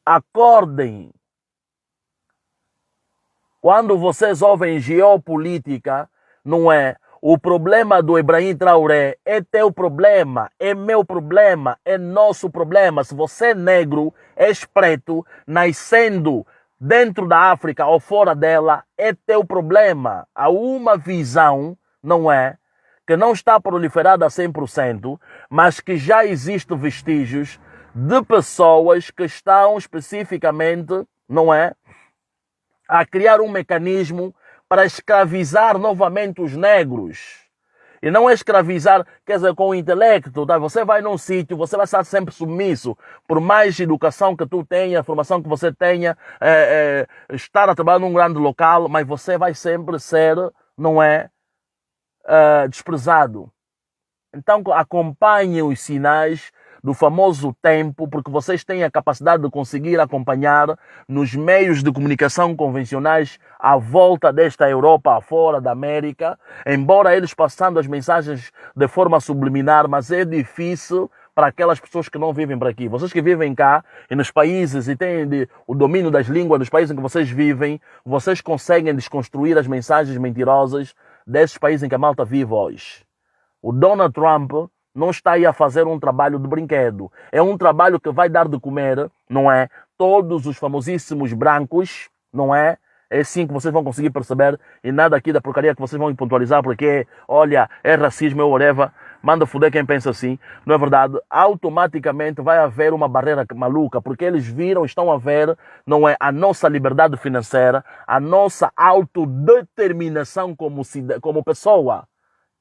Acordem. Quando vocês ouvem geopolítica, não é? O problema do Ibrahim Traoré é teu problema, é meu problema, é nosso problema. Se você é negro, és preto, nascendo dentro da África ou fora dela, é teu problema. Há uma visão, não é? Que não está proliferada a 100%, mas que já existem vestígios de pessoas que estão especificamente, não é, a criar um mecanismo para escravizar novamente os negros. E não é escravizar, quer dizer, com o intelecto. Tá? Você vai num sítio, você vai estar sempre submisso. Por mais educação que tu tenha, formação que você tenha, estar a trabalhar num grande local, mas você vai sempre ser, não é, desprezado. Então acompanhem os sinais do famoso tempo, porque vocês têm a capacidade de conseguir acompanhar nos meios de comunicação convencionais à volta desta Europa, afora da América, embora eles passando as mensagens de forma subliminar, mas é difícil para aquelas pessoas que não vivem por aqui. Vocês que vivem cá e nos países e têm o domínio das línguas dos países em que vocês vivem, vocês conseguem desconstruir as mensagens mentirosas desses países em que a malta vive hoje. O Donald Trump não está aí a fazer um trabalho de brinquedo. É um trabalho que vai dar de comer, não é? Todos os famosíssimos brancos, não é? É assim que vocês vão conseguir perceber e nada aqui da porcaria que vocês vão pontualizar porque, olha, é racismo, é whatever. Manda foder quem pensa assim. Não é verdade? Automaticamente vai haver uma barreira maluca porque eles viram, estão a ver, não é? A nossa liberdade financeira, a nossa autodeterminação como pessoa.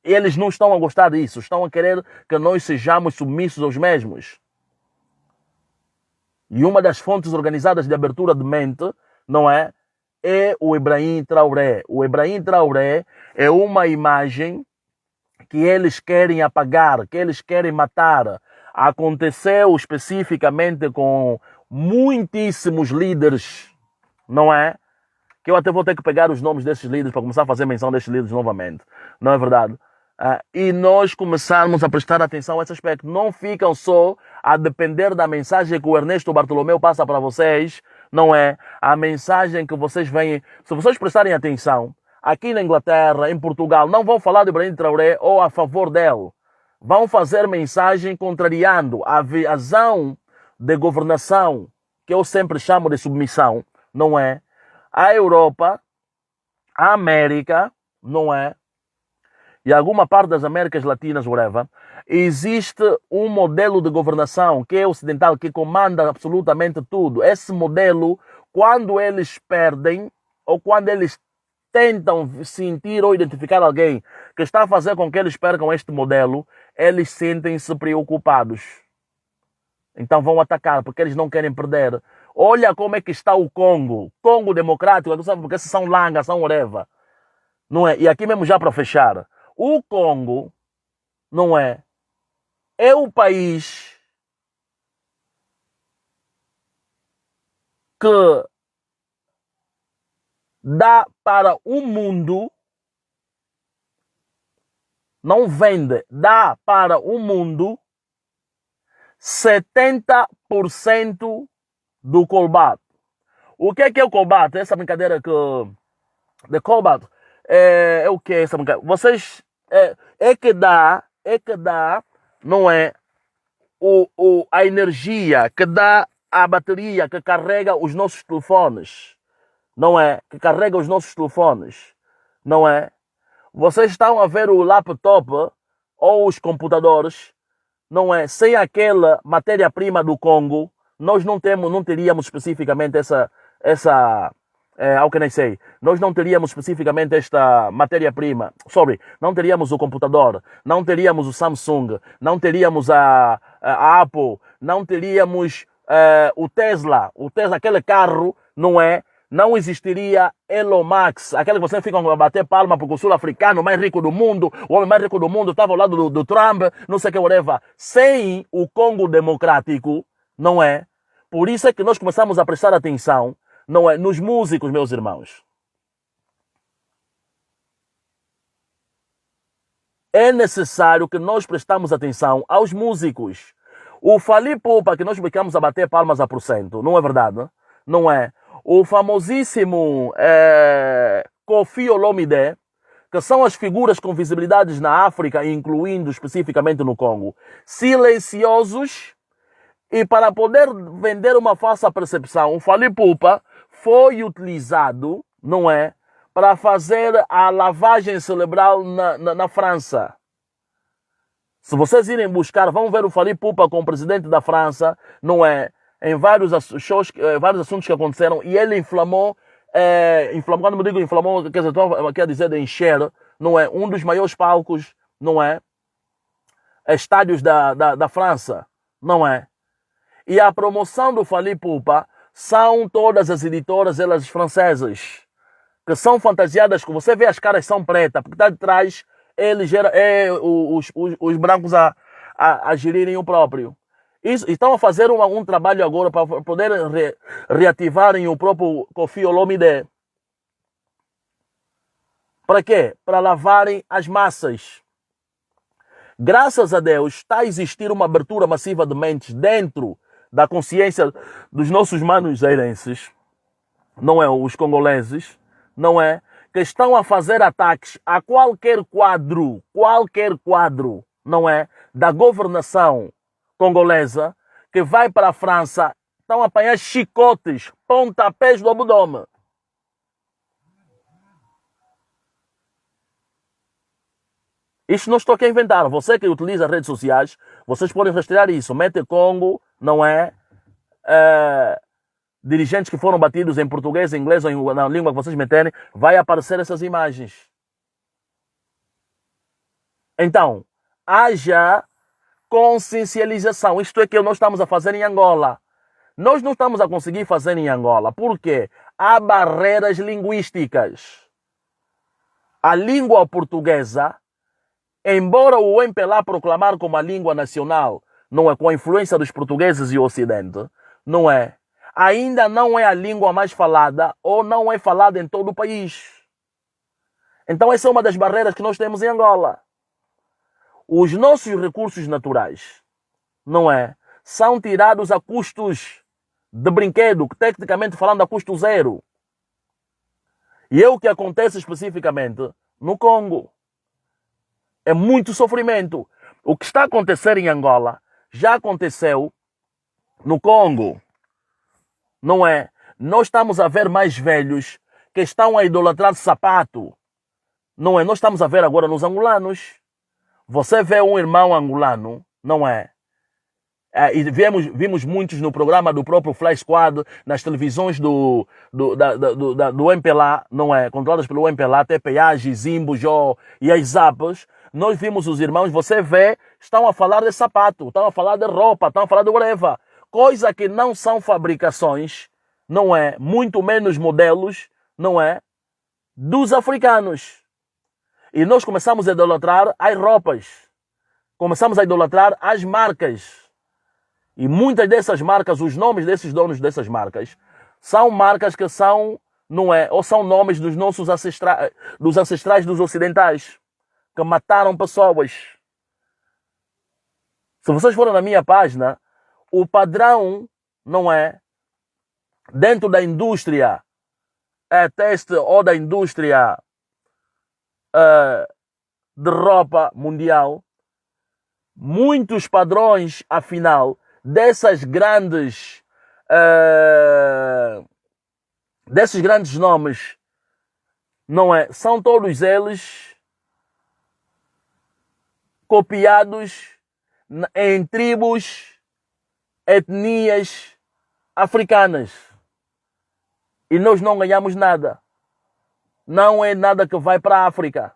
Eles não estão a gostar disso, estão a querer que nós sejamos submissos aos mesmos. E uma das fontes organizadas de abertura de mente, não é? É o Ibrahim Traoré. O Ibrahim Traoré é uma imagem que eles querem apagar, que eles querem matar. Aconteceu especificamente com muitíssimos líderes, não é? Que eu até vou ter que pegar os nomes desses líderes para começar a fazer menção desses líderes novamente. Não é verdade? E nós começarmos a prestar atenção a esse aspecto. Não ficam só a depender da mensagem que o Ernesto Bartolomeu passa para vocês, não é? A mensagem que vocês veem. Se vocês prestarem atenção, aqui na Inglaterra, em Portugal, não vão falar de Ibrahim Traoré ou a favor dele. Vão fazer mensagem contrariando a visão de governação, que eu sempre chamo de submissão, não é? A Europa, a América, não é? E alguma parte das Américas Latinas, whatever, existe um modelo de governação que é ocidental, que comanda absolutamente tudo. Esse modelo, quando eles perdem, ou quando eles tentam sentir ou identificar alguém que está a fazer com que eles percam este modelo, eles sentem-se preocupados. Então vão atacar, porque eles não querem perder. Olha como é que está o Congo. Congo democrático, não sabe porque esses são langas, são whatever. Não é? E aqui mesmo já para fechar. O Congo, não é? É o país que dá para o mundo, não vende, dá para o mundo 70% do cobalto. O que é o cobalto? Essa brincadeira que... de cobalto é o que é essa brincadeira? Vocês... É que dá, não é? A energia que dá a bateria que carrega os nossos telefones, não é? Que carrega os nossos telefones, não é? Vocês estão a ver o laptop ou os computadores, não é? Sem aquela matéria-prima do Congo, nós não teríamos especificamente how can I say? Nós não teríamos especificamente esta matéria-prima. Não teríamos o computador, não teríamos o Samsung, não teríamos a Apple, não teríamos o Tesla, aquele carro, não é? Não existiria Elon Musk, aquele que vocês ficam a bater palma porque o sul-africano mais rico do mundo, o homem mais rico do mundo estava ao lado do Trump, não sei o que, whatever. Sem o Congo Democrático, não é? Por isso é que nós começamos a prestar atenção, não é? Nos músicos, meus irmãos. É necessário que nós prestamos atenção aos músicos. O Fally Ipupa, que nós ficamos a bater palmas a porcento, não é verdade? Não é? O famosíssimo Koffi Olomide, que são as figuras com visibilidades na África, incluindo especificamente no Congo, silenciosos, e para poder vender uma falsa percepção, o Fally Ipupa foi utilizado, não é, para fazer a lavagem cerebral na França. Se vocês irem buscar, vão ver o Fally Ipupa com o presidente da França, não é, em vários assuntos que aconteceram, e ele inflamou, quando me digo inflamou, quer dizer, quer dizer de encher, não é, um dos maiores palcos, não é, estádios da França, não é. E a promoção do Fally Ipupa são todas as editoras, elas francesas, que são fantasiadas, que você vê as caras são pretas, porque está de trás os brancos a gerirem o próprio. Isso, estão a fazer um trabalho agora para poder reativarem o próprio Koffi Olomide. Para quê? Para lavarem as massas. Graças a Deus está a existir uma abertura massiva de mentes dentro da consciência dos nossos manos zairenses, não é, os congoleses, não é, que estão a fazer ataques a qualquer quadro, não é, da governação congolesa, que vai para a França, estão a apanhar chicotes, pontapés do abdômen. Isto não estou aqui a inventar. Você que utiliza redes sociais, vocês podem rastrear isso. Mete Congo, não é? Dirigentes que foram batidos em português, em inglês ou na língua que vocês meterem, vai aparecer essas imagens. Então, haja consciencialização. Isto é que nós estamos a fazer em Angola. Nós não estamos a conseguir fazer em Angola. Por quê? Há barreiras linguísticas. A língua portuguesa, embora o MPLA proclamar como a língua nacional, não é, com a influência dos portugueses e o Ocidente, não é, ainda não é a língua mais falada ou não é falada em todo o país. Então essa é uma das barreiras que nós temos em Angola. Os nossos recursos naturais, não é, são tirados a custos de brinquedo, que tecnicamente falando a custo zero. E é o que acontece especificamente no Congo. É muito sofrimento. O que está a acontecer em Angola já aconteceu no Congo. Não é? Nós estamos a ver mais velhos que estão a idolatrar sapato. Não é? Nós estamos a ver agora nos angolanos. Você vê um irmão angolano, não é? E vimos muitos no programa do próprio Fly Squad, nas televisões do MPLA, não é? Controladas pelo MPLA, TPA, Gizimbo, Jó e as Zapas. Nós vimos os irmãos, você vê, estão a falar de sapato, estão a falar de roupa, estão a falar de whatever. Coisa que não são fabricações, não é? Muito menos modelos, não é? Dos africanos. E nós começamos a idolatrar as roupas. Começamos a idolatrar as marcas. E muitas dessas marcas, os nomes desses donos dessas marcas, são marcas que são, não é? Ou são nomes dos nossos ancestrais dos ocidentais, que mataram pessoas. Se vocês forem na minha página, o padrão, não é? Dentro da indústria têxtil ou da indústria de roupa mundial, muitos padrões, afinal, dessas grandes desses grandes nomes, não é? São todos eles copiados em tribos, etnias africanas. E nós não ganhamos nada. Não é nada que vai para a África.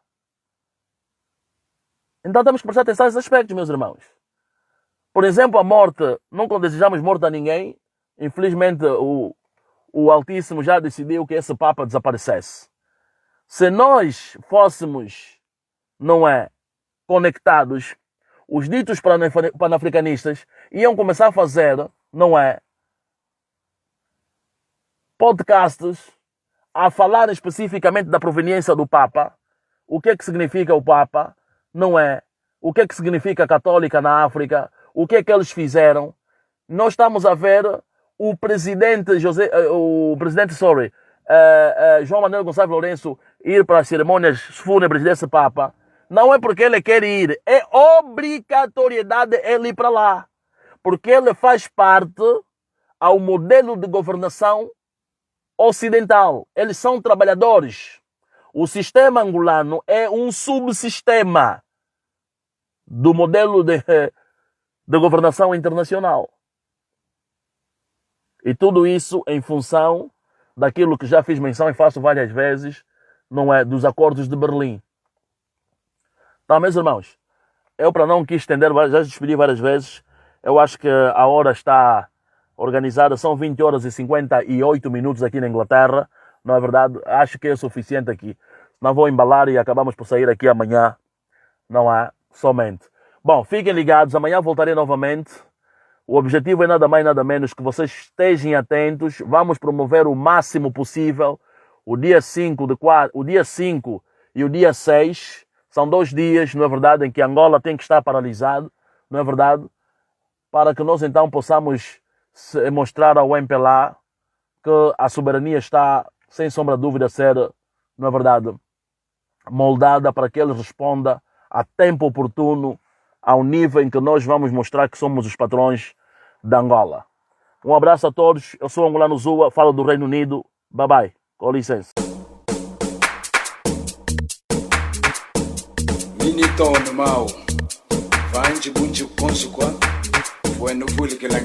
Então temos que prestar atenção a esses aspectos, meus irmãos. Por exemplo, a morte. Nunca desejamos morte a ninguém. Infelizmente, o Altíssimo já decidiu que esse Papa desaparecesse. Se nós fôssemos, não é, conectados, os ditos panafricanistas iam começar a fazer, não é, podcasts a falar especificamente da proveniência do Papa, o que é que significa o Papa, não é, o que é que significa católica na África, o que é que eles fizeram. Nós estamos a ver o presidente João Manuel Gonçalves Lourenço ir para as cerimônias fúnebres desse Papa. Não é porque ele quer ir, é obrigatoriedade ele ir para lá. Porque ele faz parte ao modelo de governação ocidental. Eles são trabalhadores. O sistema angolano é um subsistema do modelo de governação internacional. E tudo isso em função daquilo que já fiz menção e faço várias vezes, não é, dos acordos de Berlim. Então, meus irmãos, eu para não quis estender, já despedi várias vezes, eu acho que a hora está organizada, são 20 horas e 58 minutos aqui na Inglaterra, não é verdade? Acho que é suficiente aqui. Não vou embalar e acabamos por sair aqui amanhã, não há, somente. Bom, fiquem ligados, amanhã voltarei novamente. O objetivo é nada mais nada menos que vocês estejam atentos. Vamos promover o máximo possível o dia 5 e o dia 6. São 2 dias, não é verdade, em que Angola tem que estar paralisado, não é verdade? Para que nós então possamos mostrar ao MPLA que a soberania está, sem sombra de dúvida, a ser, não é verdade, moldada para que ele responda a tempo oportuno ao nível em que nós vamos mostrar que somos os patrões da Angola. Um abraço a todos. Eu sou Angolano Zua, falo do Reino Unido. Bye bye. Com licença. Minitono mau. Vanji bunji konsukwa. Bueno fuli que la